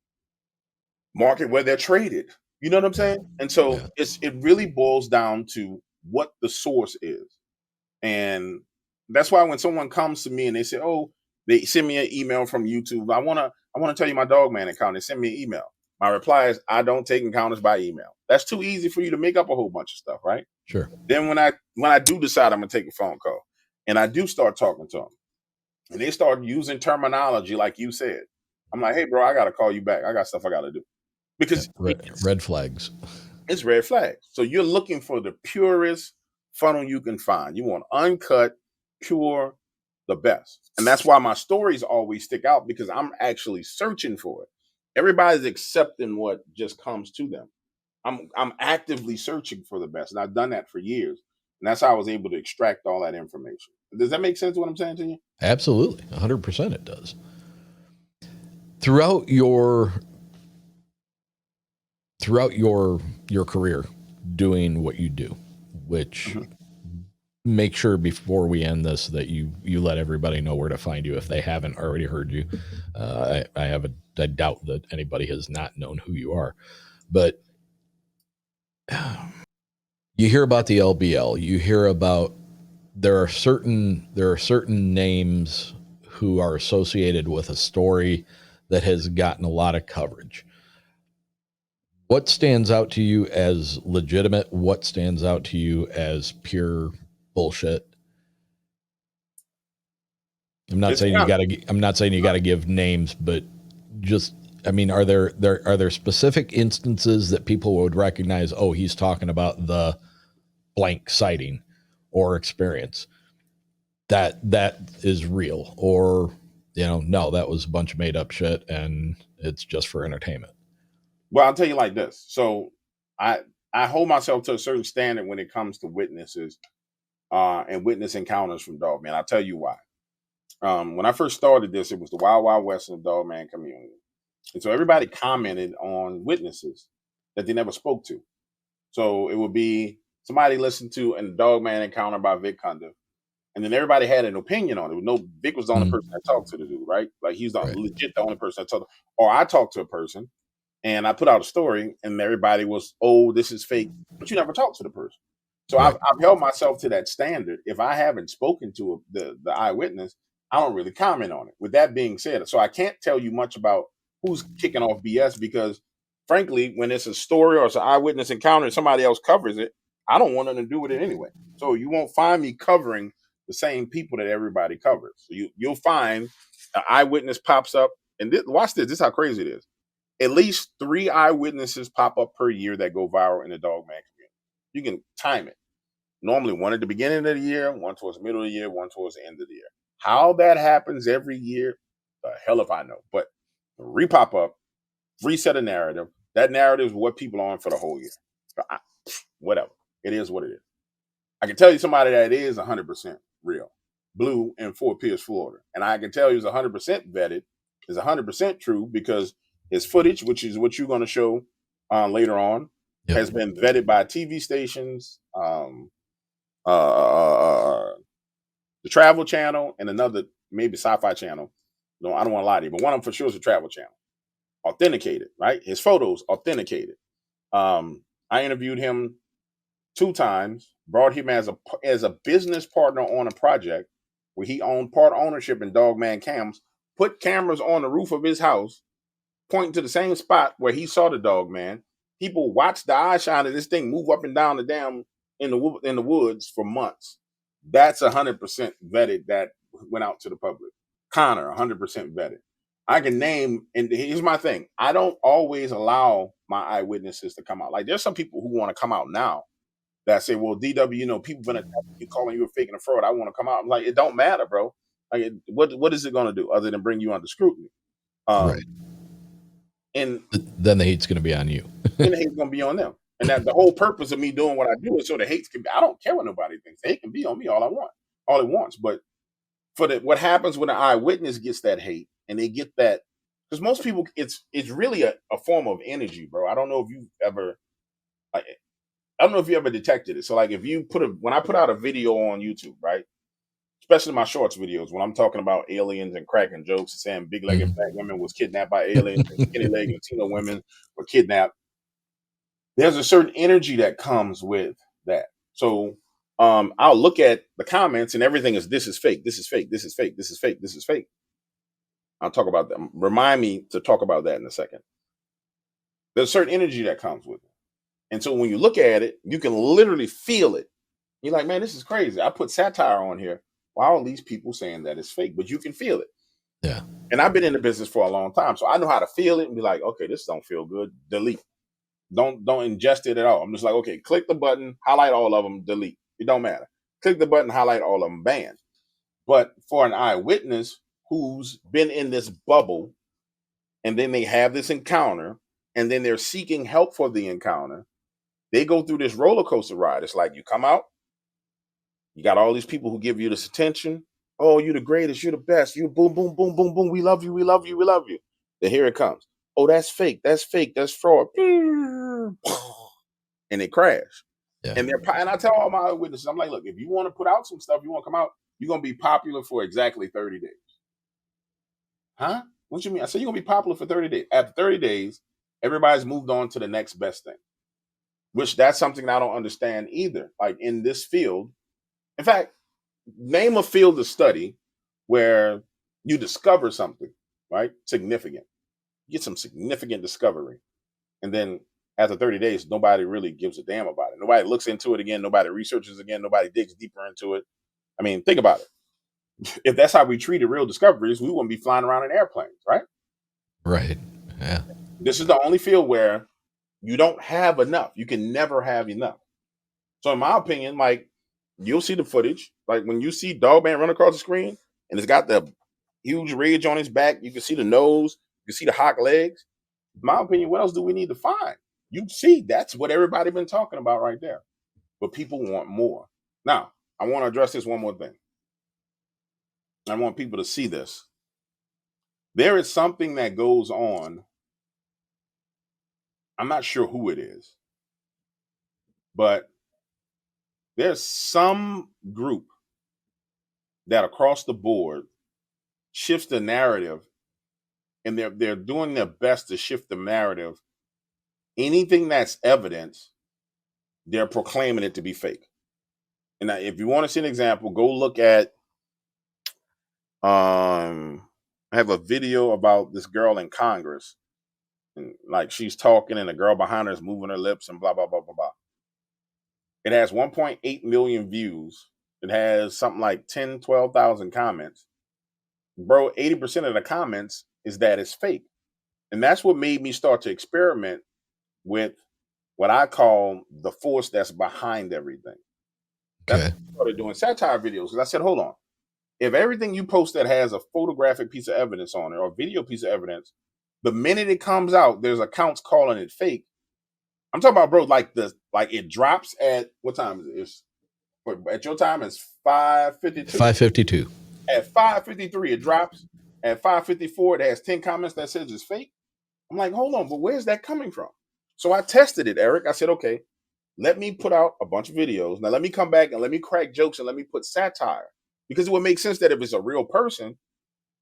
market where they're traded. You know what I'm Yeah. saying? And so Yeah. it really boils down to what the source is. And that's why when someone comes to me and they say, "Oh, they send me an email from YouTube. I wanna tell you my Dogman account." They send me an email. My reply is, "I don't take encounters by email." That's too easy for you to make up a whole bunch of stuff, right? Sure. Then when I do decide I'm gonna take a phone call and I do start talking to them and they start using terminology like you said, I'm like, "Hey, bro, I gotta call you back. I got stuff I gotta do," Yeah. because Red flags. it's red flags. So you're looking for the purest funnel you can find. You want uncut, pure, the best. And that's why my stories always stick out because I'm actually searching for it. Everybody's accepting what just comes to them. I'm actively searching for the best. And I've done that for years. And that's how I was able to extract all that information. Does that make sense what I'm saying to you? Absolutely. 100% it does. Throughout your career doing what you do, which Mhm. make sure before we end this that you let everybody know where to find you if they haven't already heard you. I doubt that anybody has not known who you are, but you hear about the LBL. You hear about there are certain names who are associated with a story that has gotten a lot of coverage. What stands out to you as legitimate? What stands out to you as pure bullshit? I'm not saying you got to. I'm not saying you got to give names, but just, I mean, are there specific instances that people would recognize? Oh, he's talking about the blank sighting or experience that is real, or no, that was a bunch of made up shit and it's just for entertainment. Well, I'll tell you like this. So I I hold myself to a certain standard when it comes to witnesses and witness encounters from Dogman. I'll tell you why. When I first started this, it was the Wild Wild West of the Dogman community. And so everybody commented on witnesses that they never spoke to. So it would be somebody listened to a Dogman encounter by Vic Cunda, and then everybody had an opinion on it. No, Vic was the only person that talked to the dude, right? Like he's the Right. legit the only person that talked. Or I talked to a person and I put out a story, and everybody was, "Oh, this is fake," but you never talked to the person. So Right. I've held myself to that standard. If I haven't spoken to the eyewitness, I don't really comment on it. With that being said, so I can't tell you much about who's kicking off BS because, frankly, when it's a story or it's an eyewitness encounter and somebody else covers it, I don't want nothing to do with it anyway. So you won't find me covering the same people that everybody covers. So you'll find an eyewitness pops up, and watch this. This is how crazy it is. At least 3 eyewitnesses pop up per year that go viral in the Dogman community. You can time it. Normally, one at the beginning of the year, one towards the middle of the year, one towards the end of the year. How that happens every year, the hell if I know. But re-pop up, reset a narrative. That narrative is what people are on for the whole year. So whatever. It is what it is. I can tell you somebody that is 100% real. Blue in Fort Pierce, Florida. And I can tell you is 100% vetted, is 100% true because his footage, which is what you're going to show later on, Yep. has been vetted by TV stations, uh, uh, the Travel Channel, and another maybe Sci-Fi Channel. No, I don't want to lie to you, but one of them for sure is the Travel Channel. Authenticated, right? His photos authenticated. I interviewed him 2 times, brought him as a business partner on a project where he owned part ownership in Dogman Cams, put cameras on the roof of his house, pointing to the same spot where he saw the Dogman. People watched the eye shine of this thing move up and down the dam in the woods for months. That's 100% vetted. That went out to the public. Connor, 100% vetted. I can name, and here's my thing: I don't always allow my eyewitnesses to come out. Like there's some people who want to come out now that say, "Well, DW, people been attacking you, calling you a fake and a fraud. I want to come out." I'm like, it don't matter, bro. Like, what is it going to do other than bring you under scrutiny? Right. And Then the hate's going to be on you. then the hate's going to be on them. And that the whole purpose of me doing what I do is so the hate can be. I don't care what nobody thinks. The hate can be on me all I want, all it wants. But for what happens when an eyewitness gets that hate and they get that, because most people, it's really a form of energy, bro. I don't know if you've ever, I don't know if you ever detected it. So like if you when I put out a video on YouTube, right? Especially my shorts videos, when I'm talking about aliens and cracking jokes and saying big-legged black women was kidnapped by aliens and skinny-legged Latino women were kidnapped, there's a certain energy that comes with that. So I'll look at the comments and everything is this is fake, this is fake, this is fake, this is fake, this is fake. I'll talk about that. Remind me to talk about that in a second. There's a certain energy that comes with it. And so when you look at it, you can literally feel it. You're like, man, this is crazy. I put satire on here. Why are these people saying that it's fake? But you can feel it. Yeah. And I've been in the business for a long time. So I know how to feel it and be like, okay, this don't feel good. Delete. Don't ingest it at all. I'm just like, okay, click the button, highlight all of them, delete. It don't matter. Click the button, highlight all of them, ban. But for an eyewitness who's been in this bubble and then they have this encounter and then they're seeking help for the encounter, they go through this roller coaster ride. It's like you come out, you got all these people who give you this attention. Oh, you're the greatest, you're the best. You boom, boom, boom, boom, boom. We love you, we love you, we love you. Then here it comes. Oh, that's fake, that's fraud. And they crash. Yeah. And I tell all my witnesses, I'm like, look, if you want to put out some stuff, you want to come out, you're gonna be popular for exactly 30 days. Huh? What you mean? I said you're gonna be popular for 30 days. After 30 days, everybody's moved on to the next best thing. Which that's something I don't understand either. Like in this field, in fact, name a field of study where you discover something, right? Significant. You get some significant discovery. And then after 30 days, nobody really gives a damn about it. Nobody looks into it again. Nobody researches again. Nobody digs deeper into it. I mean, think about it. If that's how we treated real discoveries, we wouldn't be flying around in airplanes, right? Right. Yeah. This is the only field where you don't have enough. You can never have enough. So, in my opinion, like you'll see the footage. Like when you see Dogman run across the screen and it's got the huge ridge on his back, you can see the nose, you can see the hawk legs. In my opinion, what else do we need to find? You see, that's what everybody been talking about right there. But people want more. Now, I want to address this one more thing. I want people to see this. There is something that goes on. I'm not sure who it is, but there's some group that across the board shifts the narrative, and they're doing their best to shift the narrative. Anything that's evidence, they're proclaiming it to be fake. And now, if you want to see an example, go look at I have a video about this girl in Congress, and like she's talking and the girl behind her is moving her lips and blah blah blah blah blah. It has 1.8 million views. It has something like 10, 12,000 comments. Bro, 80% of the comments is that it's fake. And that's what made me start to experiment with what I call the force that's behind everything. That's Okay. when I started doing satire videos. Because I said, hold on. If everything you post that has a photographic piece of evidence on it or a video piece of evidence, the minute it comes out, there's accounts calling it fake. I'm talking about, bro, like it drops at what time is it? At your time, it's 5:52. 552. At 5:53, it drops. At 5:54, it has 10 comments that says it's fake. I'm like, hold on, but where's that coming from? So I tested it, Eric. I said, okay, let me put out a bunch of videos. Now let me come back and let me crack jokes and let me put satire. Because it would make sense that if it's a real person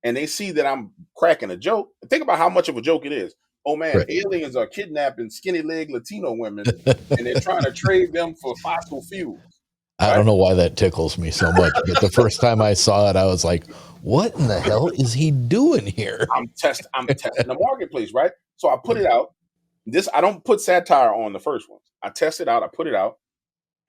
and they see that I'm cracking a joke, think about how much of a joke it is. Oh man, Right. aliens are kidnapping skinny leg Latino women and they're trying to trade them for fossil fuels. I Right? don't know why that tickles me so much, but the first time I saw it, I was like, what in the hell is he doing here? I'm testing the marketplace, right? So I put it out. I don't put satire on the first ones. I test it out, I put it out,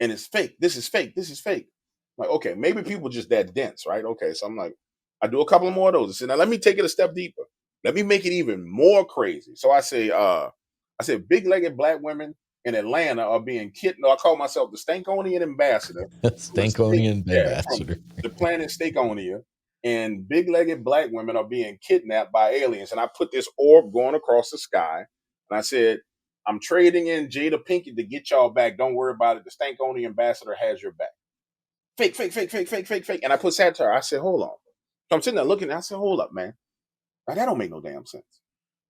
and it's fake. This is fake. This is fake. I'm like, okay, maybe people just that dense, right? Okay, so I'm like, I do a couple of more of those. I said, now let me take it a step deeper. Let me make it even more crazy. So I said, big-legged black women in Atlanta are being kidnapped. I call myself the Stankonian ambassador Stankonian from ambassador. the planet Stankonia, and big-legged black women are being kidnapped by aliens. And I put this orb going across the sky, and I said, I'm trading in Jada Pinkett to get y'all back. Don't worry about it. The Stankonia ambassador has your back. Fake, fake, fake, fake, fake, fake, fake. And I put satire. I said, hold on. So I'm sitting there looking. I said, hold up, man. Now, that don't make no damn sense.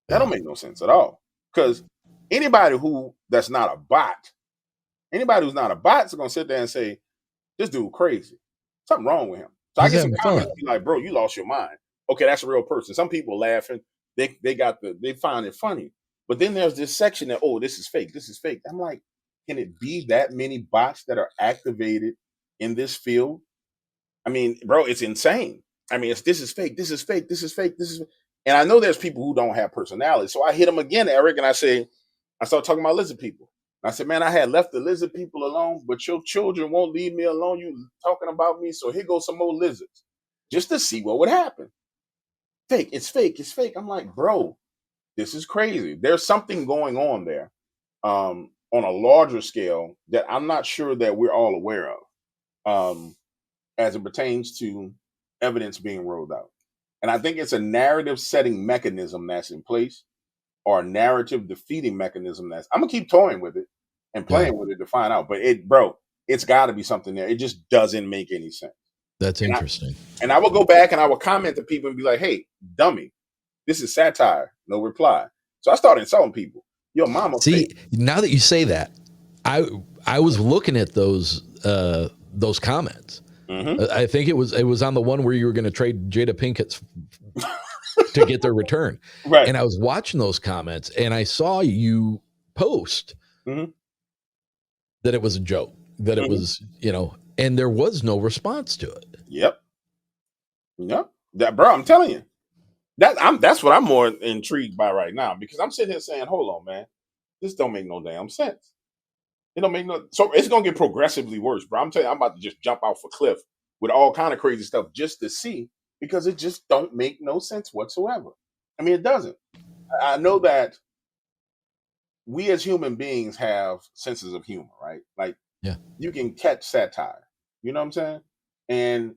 That don't make no sense at all. Because anybody that's not a bot, anybody who's not a bot is going to sit there and say, this dude crazy. Something wrong with him. So I He's get some having comments fun. be like, bro, you lost your mind. Okay, that's a real person. Some people laughing. They find it funny. But then there's this section that, oh, this is fake. This is fake. I'm like, can it be that many bots that are activated in this field? I mean, bro, it's insane. I mean, this is fake. This is fake. This is fake. This is, and I know there's people who don't have personality. So I hit them again, Eric, and I start talking about lizard people. I said, man, I had left the lizard people alone, but your children won't leave me alone. You talking about me, so here goes some more lizards, just to see what would happen. Fake. It's fake. It's fake. I'm like, bro, this is crazy. There's something going on there, on a larger scale that I'm not sure that we're all aware of. As it pertains to evidence being rolled out. And I think it's a narrative setting mechanism that's in place, or a narrative defeating mechanism I'm gonna keep toying with it and playing with it to find out. But it's gotta be something there. It just doesn't make any sense. That's And interesting. I will go back and I will comment to people and be like, hey, dummy, this is satire. No reply. So I started insulting people. Your mama See, fake. now that you say that, I I was looking at those comments. Mm-hmm. I think it was on the one where you were going to trade Jada Pinkett to get their return, Right. and I was watching those comments, and I saw you post Mm-hmm. that it was a joke, that it Mm-hmm. was, and there was no response to it. Yep. Yep. That, bro, I'm telling you. That's what I'm more intrigued by right now, because I'm sitting here saying, hold on, man. This don't make no damn sense. It don't make no, so it's gonna get progressively worse, bro. I'm telling you, I'm about to just jump off a cliff with all kind of crazy stuff just to see, because it just don't make no sense whatsoever. I mean, it doesn't. I know that we as human beings have senses of humor, right? Like, Yeah. you can catch satire. You know what I'm saying? And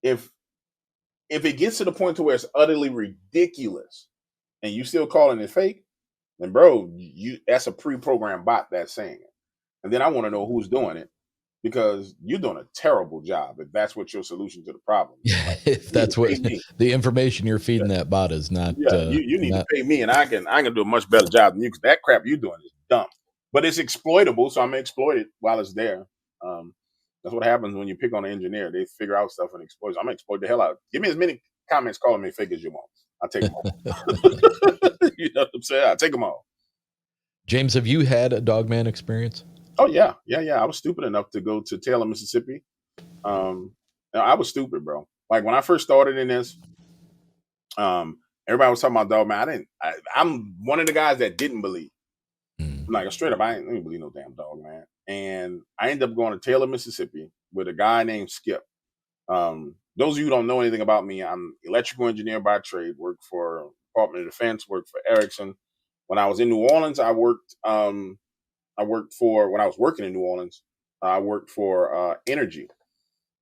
if it gets to the point to where it's utterly ridiculous and you still calling it fake, then bro, you that's a pre-programmed bot that's saying it. And then I want to know who's doing it, because you're doing a terrible job if that's what your solution to the problem is. Like, If you need to that's what pay me. the information you're feeding that bot is not, Yeah, you need to not, pay me, and I can do a much better job than you, because that crap you're doing is dumb. But it's exploitable, so I'm gonna exploit it while it's there. Um, that's what happens when you pick on an engineer. They figure out stuff and exploit it. I'm gonna exploit the hell out of it. Give me as many comments calling me fake as you want. I'll take them all. You know what I'm saying? I'll take them all. James, have you had a Dogman experience? Oh yeah, yeah, yeah. I was stupid enough to go to Taylor, Mississippi. I was stupid, bro. Like, when I first started in this, everybody was talking about Dogman. I'm one of the guys that didn't believe. Mm. I'm like, straight up, I ain't believe no damn Dogman. And I ended up going to Taylor, Mississippi with a guy named Skip. Those of you who don't know anything about me, I'm electrical engineer by trade, worked for Department of Defense, worked for Ericsson. When I was in New Orleans, I worked for, when I was working in New Orleans, I worked for Energy,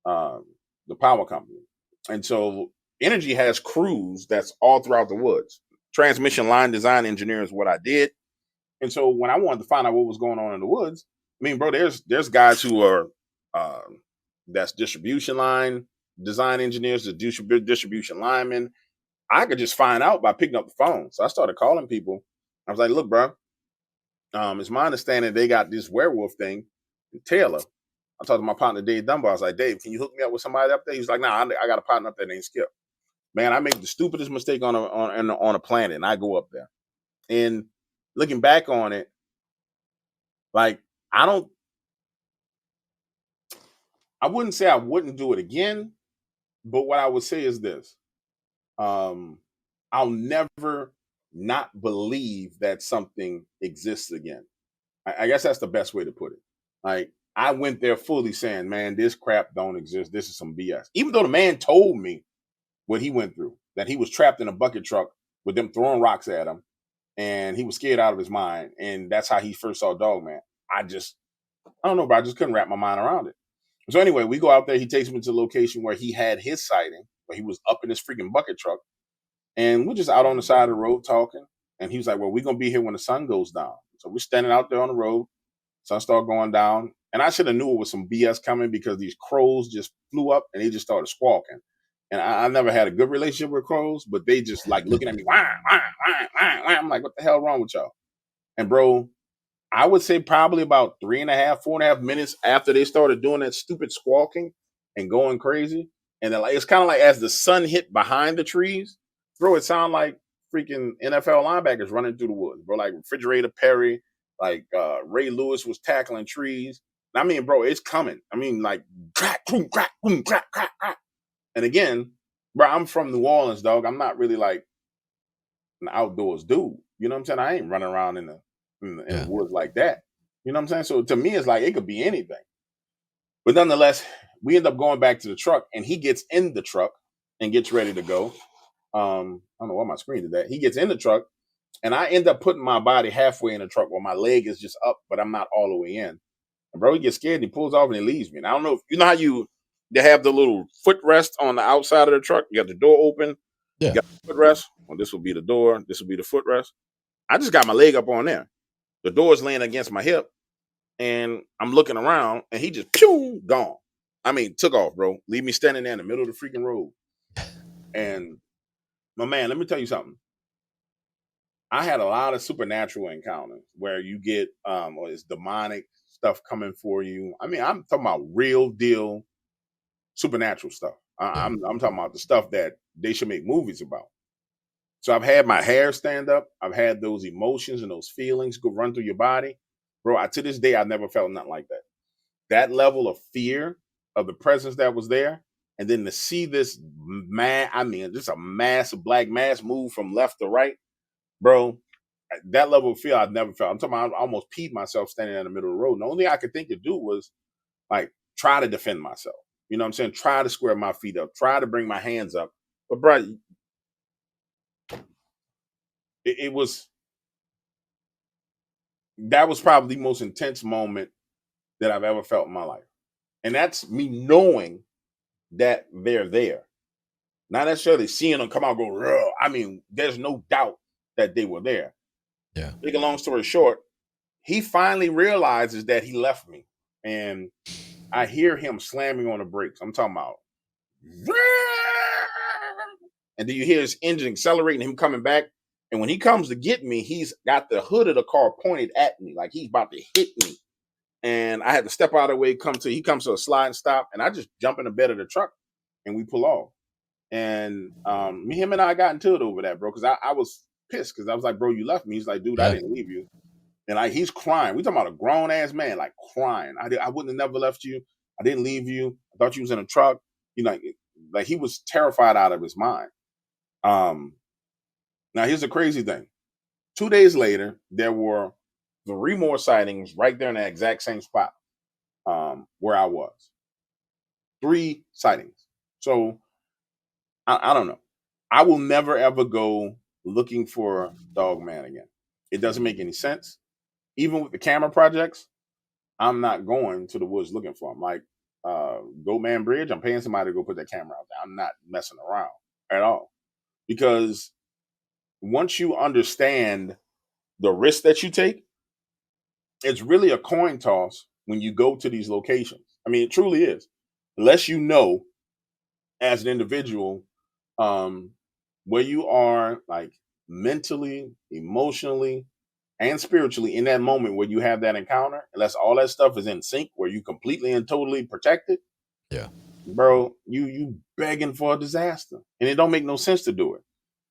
um, the power company. And so Energy has crews that's all throughout the woods. Transmission line design engineer is what I did. And so when I wanted to find out what was going on in the woods, I mean, bro, there's guys who are that's distribution line design engineers, the distribution linemen. I could just find out by picking up the phone. So I started calling people. I was like, look, bro, it's my understanding they got this werewolf thing in Taylor. I talked to my partner Dave Dunbar. I was like, Dave, can you hook me up with somebody up there? He's like, nah, I got a partner up there named Skip. Man, I make the stupidest mistake on a planet, and I go up there. And looking back on it, like, I wouldn't say I wouldn't do it again, but what I would say is this: um, I'll never not believe that something exists again. I guess that's the best way to put it. Like, I went there fully saying, man, this crap don't exist. This is some BS. Even though the man told me what he went through, that he was trapped in a bucket truck with them throwing rocks at him, and he was scared out of his mind, and that's how he first saw Dogman. I don't know, but I just couldn't wrap my mind around it. So anyway, we go out there. He takes me to the location where he had his sighting, where he was up in his freaking bucket truck, and we're just out on the side of the road talking. And he was like, "Well, we're gonna be here when the sun goes down." So we're standing out there on the road. Sun started going down, and I should have knew it was some BS coming, because these crows just flew up and they just started squawking. And I never had a good relationship with crows, but they just like looking at me. Wah, wah, wah, wah, wah. I'm like, what the hell wrong with y'all? And bro, I would say probably about 3.5, 4.5 minutes after they started doing that stupid squawking and going crazy. And then, like, it's kind of like as the sun hit behind the trees, bro, it sounded like freaking NFL linebackers running through the woods, bro. Like Refrigerator Perry, like Ray Lewis was tackling trees. I mean, bro, it's coming. I mean, like crack, boom, crack, boom, crack, crack, crack. And again, bro, I'm from New Orleans, dog. I'm not really like an outdoors dude. You know what I'm saying? I ain't running around in the Yeah. woods like that. You know what I'm saying? So to me, it's like it could be anything. But nonetheless, we end up going back to the truck, and he gets in the truck and gets ready to go. I don't know why my screen did that. He gets in the truck, and I end up putting my body halfway in the truck where my leg is just up, but I'm not all the way in. And bro, he gets scared and he pulls off and he leaves me. And I don't know if you know how they have the little footrest on the outside of the truck. You got the door open, you Yeah. got the footrest. Well, this will be the door, this will be the footrest. I just got my leg up on there. The door's laying against my hip, and I'm looking around, and he just pew gone. I mean, took off, bro. Leave me standing there in the middle of the freaking road. And my man, let me tell you something. I had a lot of supernatural encounters where you get or it's demonic stuff coming for you. I mean, I'm talking about real deal supernatural stuff. Yeah. I'm talking about the stuff that they should make movies about. So I've had my hair stand up. I've had those emotions and those feelings go run through your body, bro. To this day, I've never felt nothing like that. That level of fear of the presence that was there, and then to see this I mean, just a massive black mass move from left to right, bro. That level of fear I've never felt. I'm talking about I almost peed myself standing in the middle of the road. And the only thing I could think to do was like try to defend myself. You know what I'm saying? Try to square my feet up, try to bring my hands up. But bro, it was that was probably the most intense moment that I've ever felt in my life. And that's me knowing that they're there. Not necessarily seeing them come out and go, "Rrr." I mean, there's no doubt that they were there. Yeah. Make a long story short, he finally realizes that he left me. And I hear him slamming on the brakes. I'm talking about, and then you hear his engine accelerating, him coming back. And when he comes to get me, he's got the hood of the car pointed at me, like he's about to hit me. And I had to step out of the way. He comes to a slide and stop, and I just jump in the bed of the truck, and we pull off. And him and I got into it over that, bro, because I was pissed because I was like, bro, you left me. He's like, dude, I Yeah. didn't leave you. And like he's crying. We talking about a grown ass man, like crying. I wouldn't have never left you. I didn't leave you. I thought you was in a truck. You know, like he was terrified out of his mind. Um, Now here's the crazy thing. 2 days later, there were 3 more sightings right there in the exact same spot where I was. 3 sightings. So I don't know. I will never ever go looking for Dogman again. It doesn't make any sense. Even with the camera projects, I'm not going to the woods looking for him. Like Goatman Bridge, I'm paying somebody to go put that camera out there. I'm not messing around at all. Because once you understand the risk that you take, it's really a coin toss when you go to these locations. I mean, it truly is. Unless you know as an individual um where you are like mentally, emotionally, and spiritually in that moment where you have that encounter, unless all that stuff is in sync where you completely and totally protected, Yeah. bro, you begging for a disaster. And it don't make no sense to do it.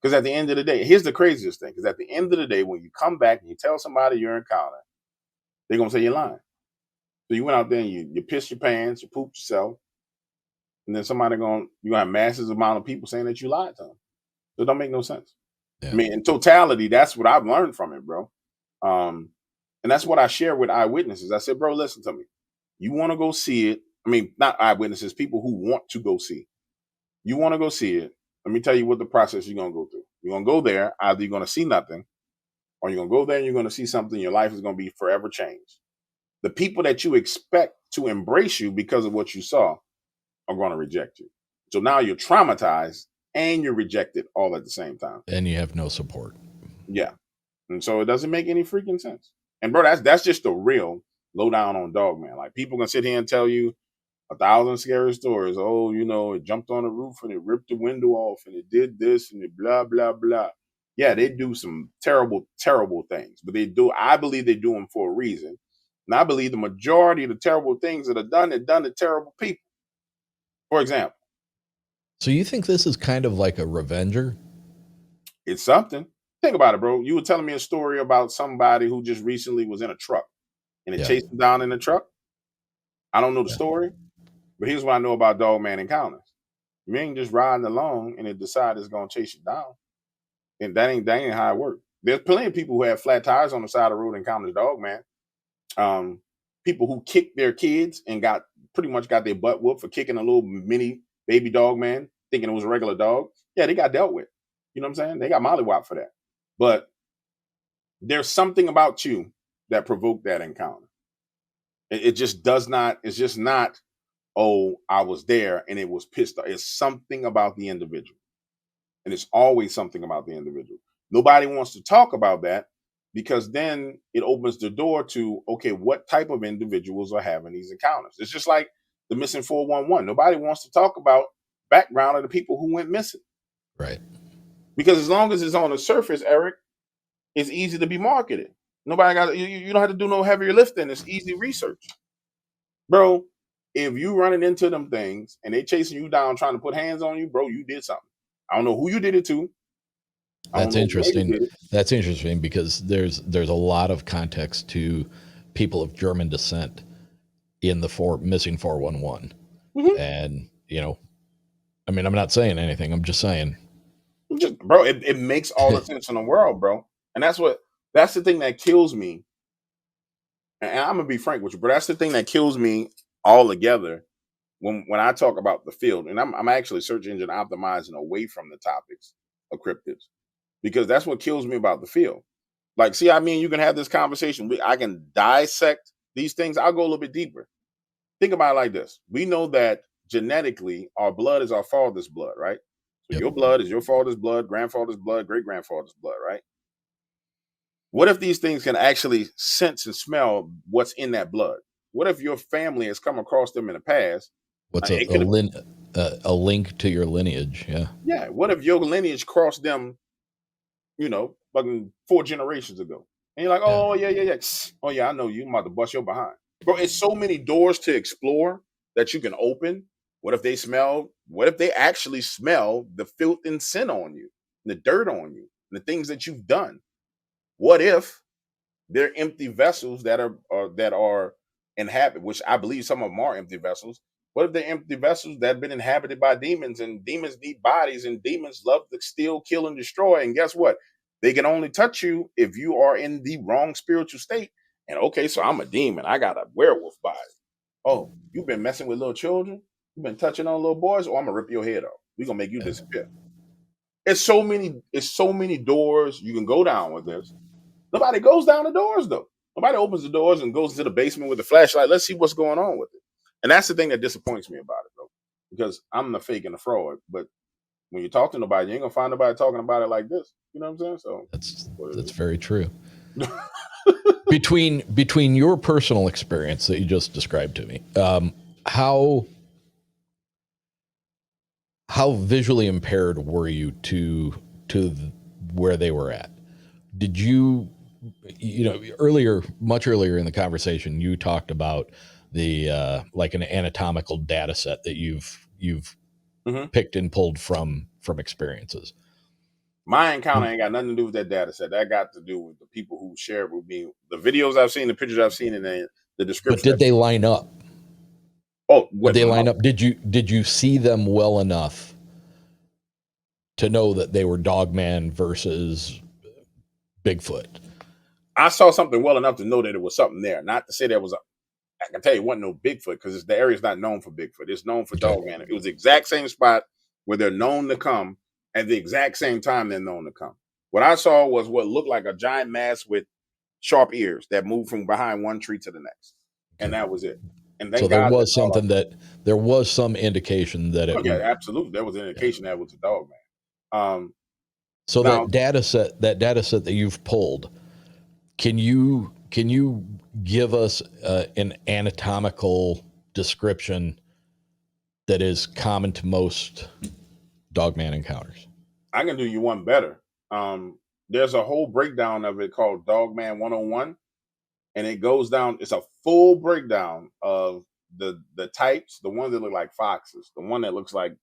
Because at the end of the day, here's the craziest thing. Because at the end of the day, when you come back and you tell somebody your encounter, they're gonna say you're lying. So you went out there and you pissed your pants, you pooped yourself, and then you're gonna have massive amount of people saying that you lied to them. So it don't make no sense. Yeah. I mean, in totality, that's what I've learned from it, bro. Um, and that's what I share with eyewitnesses. I said, bro, listen to me. You want to go see it? I mean, not eyewitnesses, people who want to go see. You want to go see it? Let me tell you what the process you're gonna go through. You're gonna go there. Either you're gonna see nothing, or you're gonna go there and you're gonna see something. Your life is gonna be forever changed. The people that you expect to embrace you because of what you saw are going to reject you. So now you're traumatized and you're rejected all at the same time. And you have no support. Yeah. And so it doesn't make any freaking sense. And bro, that's just the real lowdown on Dogman. Like people can sit here and tell you 1,000 scary stories. Oh, you know, it jumped on the roof and it ripped the window off and it did this and it blah blah blah. Yeah, they do some terrible, terrible things, but I believe they do them for a reason. And I believe the majority of the terrible things that are done to terrible people. For example, So you think this is kind of like a revenger? it's something. Think about it, bro. You were telling me a story about somebody who just recently was in a truck and it Yeah. chased him down in the truck. I don't know the Yeah. story, but here's what I know about Dogman encounters. You ain't just riding along and it decides it's gonna chase you down. And that ain't how it works. There's plenty of people who have flat tires on the side of the road encounters Dogman. Um, People who kicked their kids and pretty much got their butt whooped for kicking a little mini baby dog man, thinking it was a regular dog. Yeah, they got dealt with. You know what I'm saying? They got mollywopped for that. But there's something about you that provoked that encounter. It just does not, it's just not, oh, I was there and it was pissed off. It's something about the individual. And it's always something about the individual. Nobody wants to talk about that because then it opens the door to, okay, what type of individuals are having these encounters? It's just like the missing 411. Nobody wants to talk about background of the people who went missing. Right. Because as long as it's on the surface, Eric, It's easy to be marketed. Nobody got you don't have to do no heavier lifting. It's easy research. Bro, if you running into them things and they chasing you down trying to put hands on you, bro, you did something. I don't know who you did it to. I don't That's know where you interesting. did it. That's interesting because there's a lot of context to people of German descent in the missing 411. Mhm. And, I mean, I'm not saying anything. I'm just saying. Just, bro, it makes all the sense in the world, bro. And that's the thing that kills me. And I'm gonna be frank with you, but that's the thing that kills me altogether when I talk about the field. And I'm actually search engine optimizing away from the topics of cryptids because that's what kills me about the field. Like, see, I mean, you can have this conversation. I can dissect these things. I'll go a little bit deeper. Think about it like this. We know that genetically, our blood is our father's blood, right? So Yep. your blood is your father's blood, grandfather's blood, great grandfather's blood, right? What if these things can actually sense and smell what's in that blood? What if your family has come across them in the past? What's It could have, a link to your lineage? Yeah. yeah. What if your lineage crossed them, fucking 4 generations ago? And you're like, Yeah. oh yeah, yeah, yeah. Oh yeah, I know you. I'm about to bust your behind, bro. It's so many doors to explore that you can open. What if they smell? What if they actually smell the filth and sin on you, the dirt on you, the things that you've done? What if they're empty vessels that are inhabited, which I believe some of them are empty vessels. What if they're empty vessels that have been inhabited by demons, and demons need bodies, and demons love to steal, kill, and destroy? And guess what? They can only touch you if you are in the wrong spiritual state. And okay, so I'm a demon. I got a werewolf body. Oh, you've been messing with little children? You've been touching on little boys? Oh, I'm gonna rip your head off. We're gonna make you Yeah. disappear. It's so many doors you can go down with this. Nobody goes down the doors though. Nobody opens the doors and goes to the basement with the flashlight. Let's see what's going on with it. And that's the thing that disappoints me about it, bro. Because I'm the fake and the fraud. But when you talk to nobody, you ain't gonna find nobody talking about it like this. You know what I'm saying? So That's very true. it Between your personal experience that you just described to me, how how visually impaired were you to where they were at? Did you much earlier in the conversation, you talked about the like an anatomical data set that you've hmm picked and pulled from experiences. My encounter ain't got nothing to do with that data set. That got to do with the people who shared with me the videos I've seen, the pictures I've seen, and the But description. did they line up? Oh, Did what? they line up? Did you see them well enough to know that they were Dogman versus Bigfoot? I saw something well enough to know that it was something there. Not to say there was I can tell you, it wasn't no Bigfoot because the area's not known for Bigfoot. It's known for Okay. Dogman. It was the exact same spot where they're known to come at the exact same time they're known to come. What I saw was what looked like a giant mass with sharp ears that moved from behind one tree to the next, and Okay. that was it. And So thank God that's all I saw. there was some indication that Oh it. yeah, absolutely. There was an Yeah. indication that it was a Dogman. Um, So now that data set that you've pulled, can you give us an anatomical description that is common to most Dogman encounters? I can do you one better. There's a whole breakdown of it called Dogman 101, and it goes down. It's a full breakdown of the types, the ones that look like foxes, the one that looks like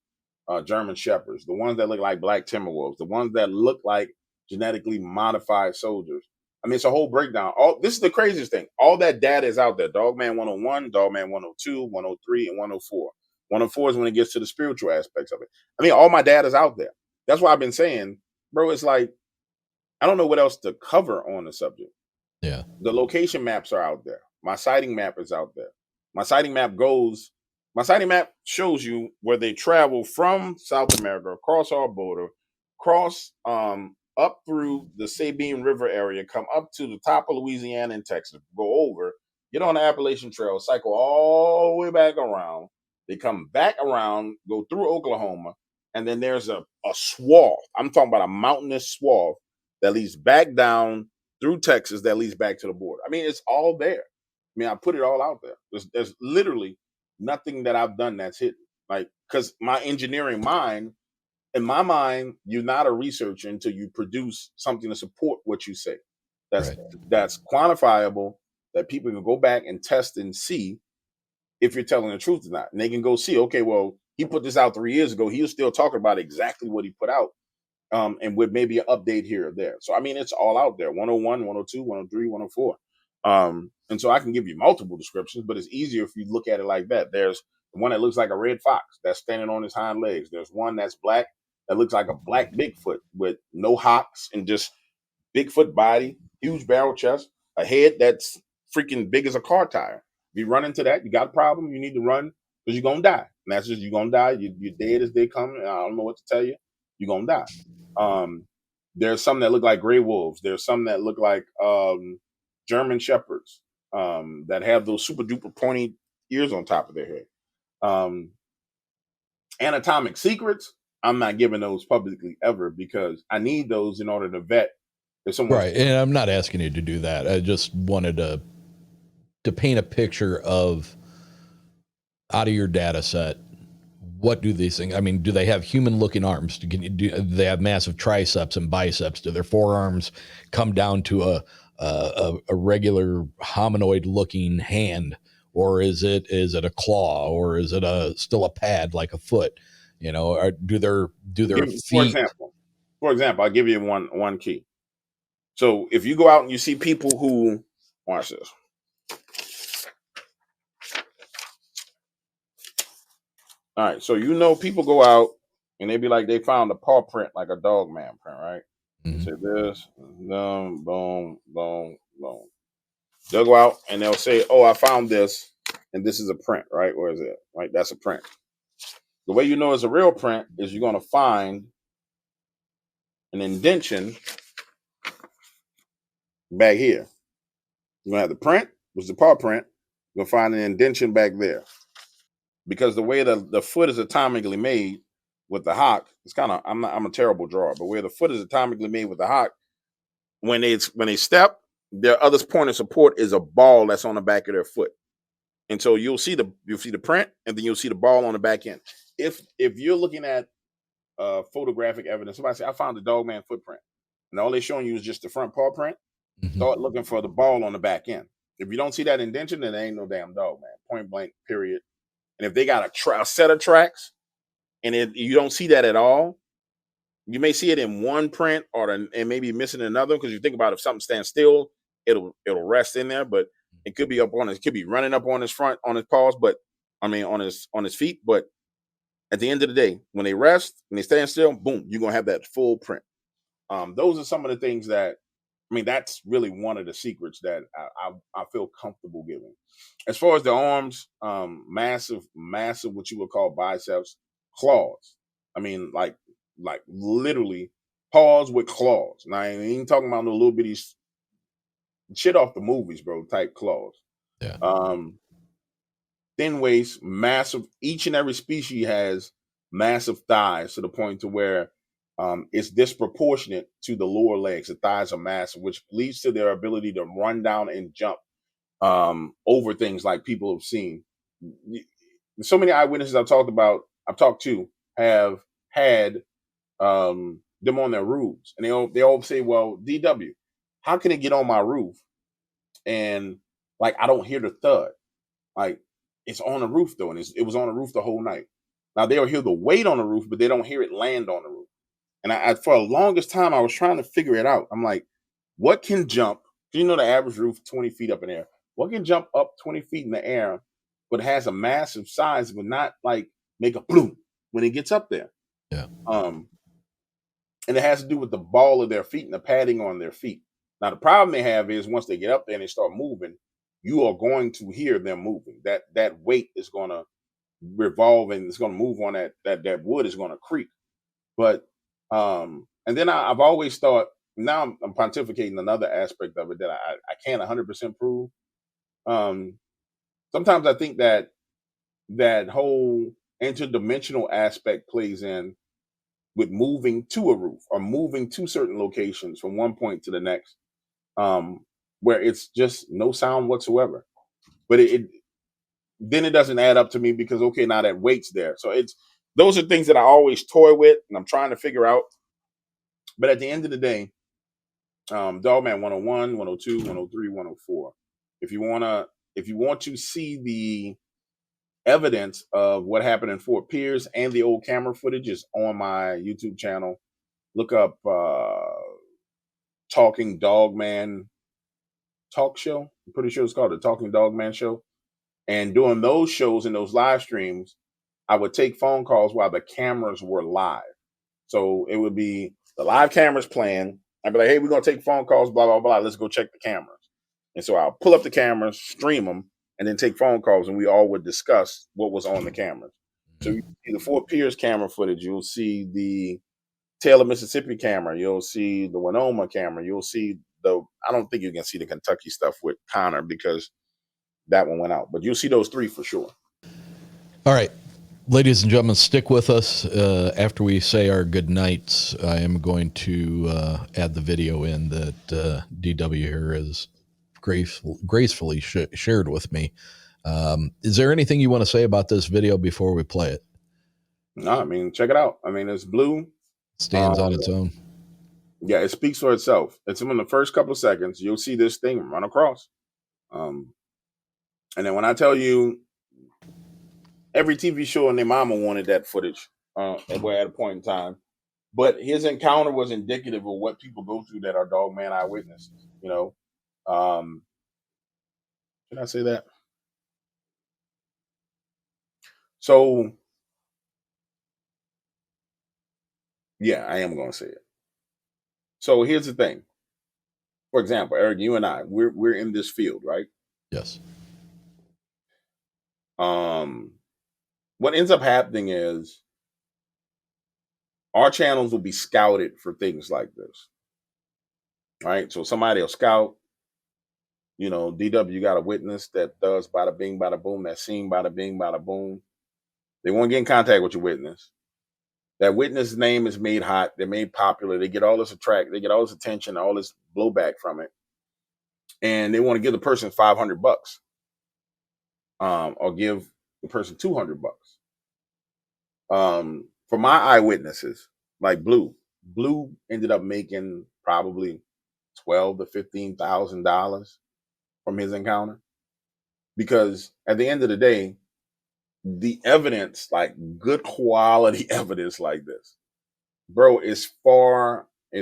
German shepherds, the ones that look like black timberwolves, the ones that look like genetically modified soldiers. I mean, it's a whole breakdown. All this is the craziest thing. All that data is out there. Dogman 101, Dogman 102, 103, and 104. 104 is when it gets to the spiritual aspects of it. I mean, all my data is out there. That's why I've been saying, bro, it's like I don't know what else to cover on the subject. Yeah. The location maps are out there. My sighting map is out there. My sighting map goes, my sighting map shows you where they travel from South America, across our border, cross up through the Sabine River area, come up to the top of Louisiana and Texas, go over, get on the Appalachian Trail, cycle all the way back around. They come back around, go through Oklahoma, and then there's a swath. I'm talking about a mountainous swath that leads back down through Texas that leads back to the border. I mean, it's all there. I mean, I put it all out there. There's literally nothing that I've done that's hidden. Like, because my engineering mind in my mind, you're not a researcher until you produce something to support what you say. That's Right. that's quantifiable, that people can go back and test and see if you're telling the truth or not. And they can go see, okay, well, he put this out 3 years ago. He was still talking about exactly what he put out. And with maybe an update here or there. So I mean, it's all out there: 101, 102, 103, 104. And so I can give you multiple descriptions, but it's easier if you look at it like that. There's the one that looks like a red fox that's standing on his hind legs. There's one that's black that looks like a black Bigfoot with no hocks and just Bigfoot body, huge barrel chest, a head that's freaking big as a car tire. If you run into that, you got a problem. You need to run because you're gonna die. And that's just you're gonna die. You're dead as they come. I don't know what to tell you. You're gonna die. Um, there's some that look like gray wolves. There's some that look like German shepherds that have those super duper pointy ears on top of their head. Um, anatomic secrets, I'm not giving those publicly ever because I need those in order to vet if someone's Right. And I'm not asking you to do that. I just wanted to paint a picture of out of your data set. What do these things? I mean, do they have human-looking arms? Do they have massive triceps and biceps? Do their forearms come down to a regular hominoid-looking hand, or is it a claw, or is it still a pad like a foot? You know, or do their for feet? example, I'll give you one key. So if you go out and you see people who watch this. All right, so people go out and they be like they found a paw print like a Dogman print, right? They say this, boom, boom, boom, boom. They'll go out and they'll say, "Oh, I found this, and this is a print, right? Where is it? Right, that's a print." The way you know it's a real print is you're going to find an indention back here. You're going to have the print, which is the paw print. You're going to find an indention back there. Because the way the foot is atomically made with the hock, it's kind of I'm a terrible drawer, but where the foot is atomically made with the hock, when they step, their other point of support is a ball that's on the back of their foot. And so you'll see the print, and then you'll see the ball on the back end. If you're looking at photographic evidence, somebody say I found the Dogman footprint, and all they're showing you is just the front paw print. Start looking for the ball on the back end. If you don't see that indention, then there ain't no damn Dogman. Point blank. Period. And if they got a set of tracks, and you don't see that at all, you may see it in one print and maybe missing another. Because you think about if something stands still, it'll rest in there, but it could be it could be running up on his paws, but I mean on his feet. But at the end of the day, when they rest and they stand still, boom, you're gonna have that full print. Those are some of the things that that's really one of the secrets that I feel comfortable giving. As far as the arms, massive, what you would call biceps, claws. I mean, like literally paws with claws. Now, I ain't talking about no little bitty shit off the movies, bro, type claws. Yeah. Thin waist, massive. Each and every species has massive thighs to the point to where it's disproportionate to the lower legs. The thighs are massive, which leads to their ability to run down and jump over things like people have seen. So many eyewitnesses I've talked to have had them on their roofs, and they all say, "Well, DW, how can it get on my roof and like I don't hear the thud? Like it's on the roof though, and it was on the roof the whole night. Now they'll hear the weight on the roof, but they don't hear it land on the roof. And I for the longest time I was trying to figure it out. I'm like, what can jump? You know, the average roof 20 feet up in the air. What can jump up 20 feet in the air, but has a massive size, but not like make a bloom when it gets up there? Yeah. And it has to do with the ball of their feet and the padding on their feet. Now the problem they have is once they get up there and they start moving, you are going to hear them moving. That weight is going to revolve and it's going to move on that wood is going to creak. But and then I've always thought, now I'm pontificating another aspect of it that I can't 100% prove. Sometimes I think that whole interdimensional aspect plays in with moving to a roof or moving to certain locations from one point to the next, where it's just no sound whatsoever. But it then it doesn't add up to me because okay, now that weight's there, so those are things that I always toy with and I'm trying to figure out. But at the end of the day, Dogman 101, 102, 103, 104. If you wanna, if you want to see the evidence of what happened in Fort Pierce and the old camera footage is on my YouTube channel. Look up Talking Dogman Talk Show. I'm pretty sure it's called the Talking Dogman Show. And doing those shows and those live streams, I would take phone calls while the cameras were live. So it would be the live cameras playing. I'd be like, hey, we're going to take phone calls, blah, blah, blah. Let's go check the cameras. And so I'll pull up the cameras, stream them, and then take phone calls, and we all would discuss what was on the cameras. So you see the Fort Pierce camera footage. You'll see the Taylor, Mississippi camera. You'll see the Winoma camera. You'll see I don't think you can see the Kentucky stuff with Connor because that one went out. But you'll see those three for sure. All right. Ladies and gentlemen, stick with us. After we say our good nights, I am going to add the video in that DW here has gracefully shared with me. Is there anything you want to say about this video before we play it? No, I mean, check it out. I mean, it's blue. Stands on its own. Yeah, it speaks for itself. It's in the first couple of seconds. You'll see this thing run across. And then when I tell you, every TV show and their mama wanted that footage at a point in time. But his encounter was indicative of what people go through that are Dogman eyewitnesses. You know, can I say that? So, yeah, I am going to say it. So here's the thing. For example, Eric, you and I, we're in this field, right? Yes. What ends up happening is our channels will be scouted for things like this, right? So somebody will scout, you know, DW got a witness that does bada bing, bada boom, that seen bada bing, bada boom. They want to get in contact with your witness. That witness name is made hot. They're made popular. They get all this they get all this attention, all this blowback from it, and they want to give the person $500, or give the person $200. For my eyewitnesses, like Blue ended up making probably $12,000 to $15,000 from his encounter, because at the end of the day, the evidence, like good quality evidence like this, bro, is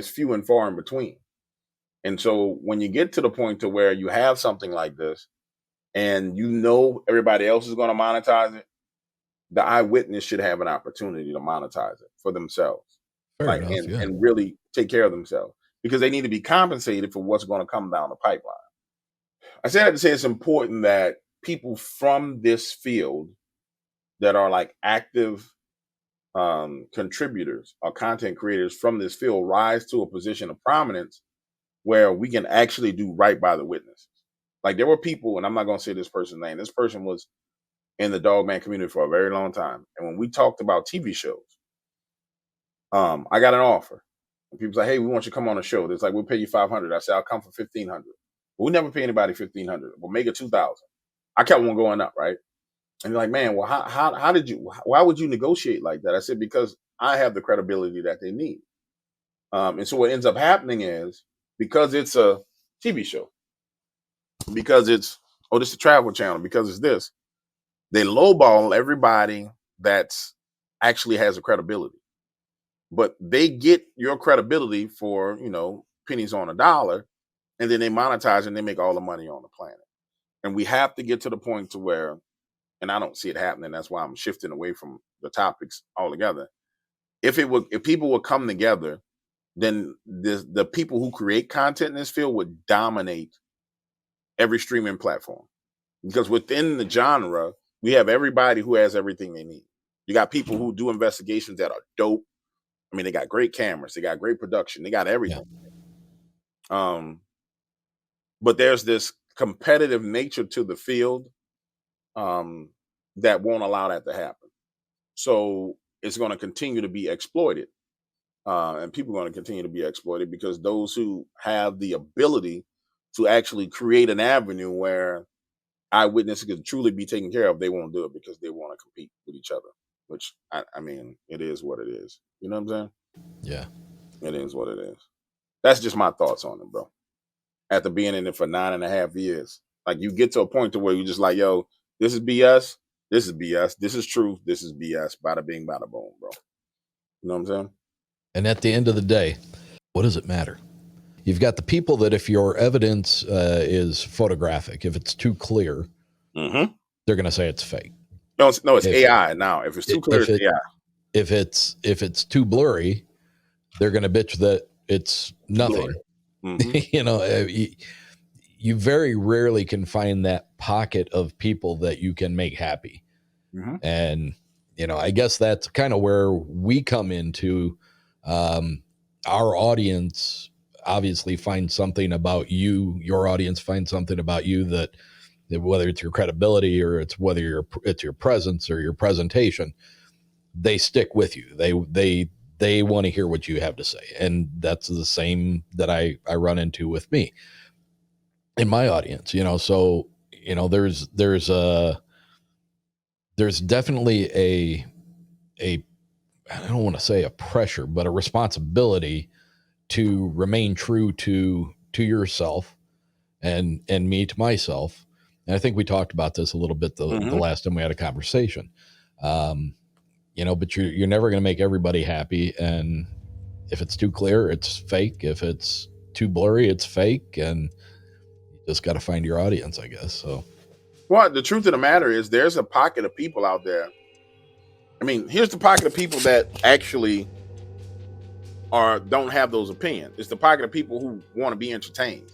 few and far in between. And so when you get to the point to where you have something like this and you know everybody else is going to monetize it, the eyewitness should have an opportunity to monetize it for themselves. Fair enough, yeah. And really take care of themselves, because they need to be compensated for what's going to come down the pipeline. I say that to say it's important that people from this field that are like active contributors or content creators from this field rise to a position of prominence where we can actually do right by the witnesses. Like there were people, and I'm not going to say this person's name. This person was in the Dogman community for a very long time, and when we talked about TV shows, I got an offer. And people say, "Hey, we want you to come on a show." It's like, "We'll pay you $500." I said, "I'll come for $1,500." We never pay anybody $1,500. We'll make it $2,000. I kept on going up, right? And they're like, "Man, well, how did you? Why would you negotiate like that?" I said, "Because I have the credibility that they need." And so what ends up happening is, because it's a TV show, because it's this is a travel channel, because it's this, they lowball everybody that's actually has a credibility. But they get your credibility for, pennies on a dollar, and then they monetize and they make all the money on the planet. And we have to get to the point to where, and I don't see it happening. That's why I'm shifting away from the topics altogether. If people would come together, then the people who create content in this field would dominate every streaming platform. Because within the genre, we have everybody who has everything they need. You got people who do investigations that are dope. I mean, they got great cameras, they got great production, they got everything. Yeah. But there's this competitive nature to the field that won't allow that to happen. So it's going to continue to be exploited. And people are going to continue to be exploited because those who have the ability to actually create an avenue where eyewitnesses can truly be taken care of, they won't do it because they want to compete with each other. which I mean, it is what it is. You know what I'm saying? Yeah. It is what it is. That's just my thoughts on it, bro. After being in it for 9.5 years, like you get to a point to where you're just like, yo, this is BS. This is BS. This is truth. This is BS. Bada bing, bada boom, bro. You know what I'm saying? And at the end of the day, what does it matter? You've got the people that if your evidence is photographic, if it's too clear, Mm-hmm. they're going to say it's fake. No, it's If AI now. If it's too clear, it's AI. if it's too blurry, they're going to bitch that it's nothing. Mm-hmm. You know, you very rarely can find that pocket of people that you can make happy. Mm-hmm. And, you know, I guess that's kind of where we come into. Our audience obviously finds something about you. Your audience finds something about you that whether it's your credibility or it's whether it's your presence or your presentation, they stick with you. They want to hear what you have to say. And that's the same that I run into with me in my audience, you know. So, you know, there's definitely a I don't want to say a pressure, but a responsibility to remain true to yourself and me to myself. And I think we talked about this a little bit the last time we had a conversation. You know, but you're never going to make everybody happy. And if it's too clear, it's fake. If it's too blurry, it's fake. And you just got to find your audience, I guess. So, well, the truth of the matter is there's a pocket of people out there. I mean, here's the pocket of people that actually don't have those opinions. It's the pocket of people who want to be entertained.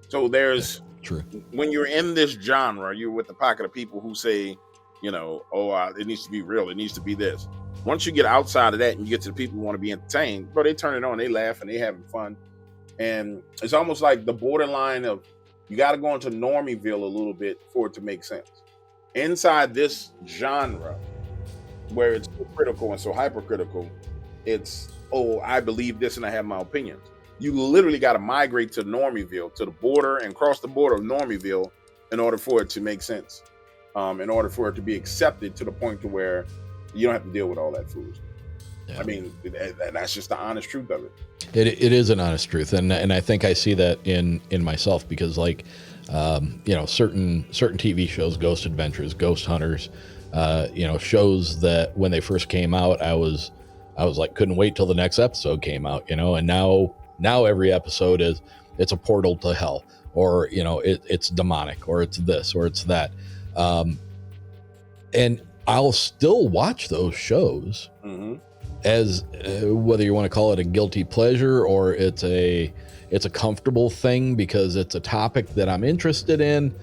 So there's true. When you're in this genre, you're with the pocket of people who say, you know, oh, it needs to be real. It needs to be this. Once you get outside of that and you get to the people who want to be entertained, bro, they turn it on, they laugh and they having fun. And it's almost like the borderline of you got to go into Normieville a little bit for it to make sense. Inside this genre, where it's so critical and so hypercritical, it's, oh, I believe this and I have my opinions. You literally got to migrate to Normieville, to the border and cross the border of Normieville in order for it to make sense, in order for it to be accepted to the point to where you don't have to deal with all that foolishness. Yeah. I mean, that's just the honest truth of it. It is an honest truth, and I think I see that in myself because, like, you know, certain TV shows, Ghost Adventures, Ghost Hunters, you know, shows that when they first came out, I was like, couldn't wait till the next episode came out, you know, and now every episode it's a portal to hell, or, you know, it's demonic, or it's this, or it's that. And I'll still watch those shows as whether you want to call it a guilty pleasure or it's a comfortable thing because it's a topic that I'm interested in.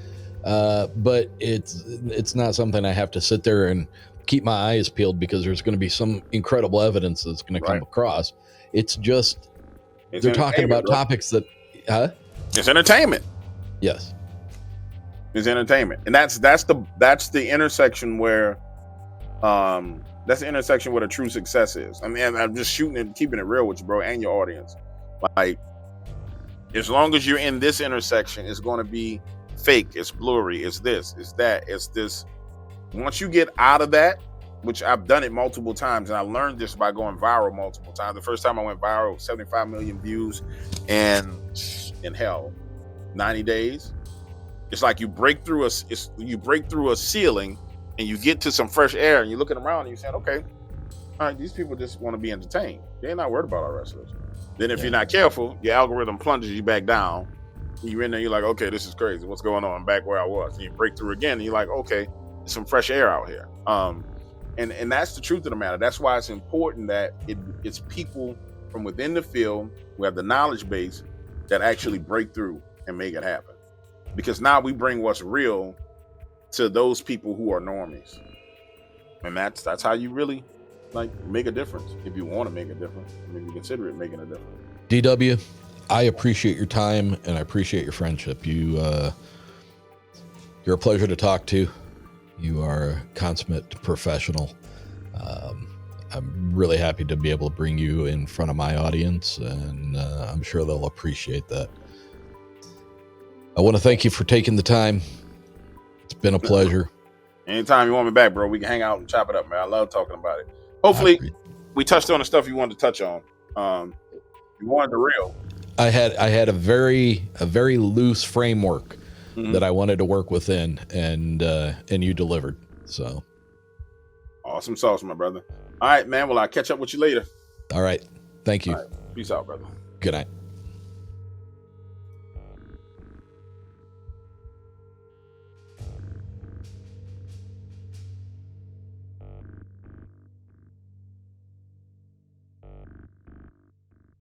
But it's not something I have to sit there and keep my eyes peeled because there's going to be some incredible evidence that's going to come across. It's just they're talking about topics that, it's entertainment. Yes, it's entertainment, and that's the intersection where, that's the intersection where the true success is. I mean, I'm just shooting and keeping it real with you, bro, and your audience. Like, as long as you're in this intersection, it's going to be fake, it's blurry, it's this, it's that, it's this. Once you get out of that, which I've done it multiple times, and I learned this by going viral multiple times. The first time I went viral, 75 million views, and in hell, 90 days. It's like you break through a ceiling, and you get to some fresh air, and you're looking around, and you're saying, okay, all right, these people just want to be entertained. They're not worried about our wrestlers. Then if you're not careful, your algorithm plunges you back down. You're in there, you're like, okay, this is crazy. What's going on? I'm back where I was. And you break through again, and you're like, okay, there's some fresh air out here. And that's the truth of the matter. That's why it's important that it's people from within the field who have the knowledge base that actually break through and make it happen. Because now we bring what's real to those people who are normies. And that's how you really, like, make a difference. If you want to make a difference, I mean, you consider it making a difference. DW, I appreciate your time and I appreciate your friendship. You're a pleasure to talk to. You are a consummate professional. I'm really happy to be able to bring you in front of my audience, and I'm sure they'll appreciate that. I want to thank you for taking the time. It's been a pleasure. Anytime you want me back, bro, we can hang out and chop it up, man. I love talking about it. Hopefully, we touched on the stuff you wanted to touch on. You wanted the real. I had a very loose framework that I wanted to work within, and you delivered. So awesome sauce, my brother. All right, man. Well, I'll catch up with you later. All right. Thank you. All right. Peace out, brother. Good night.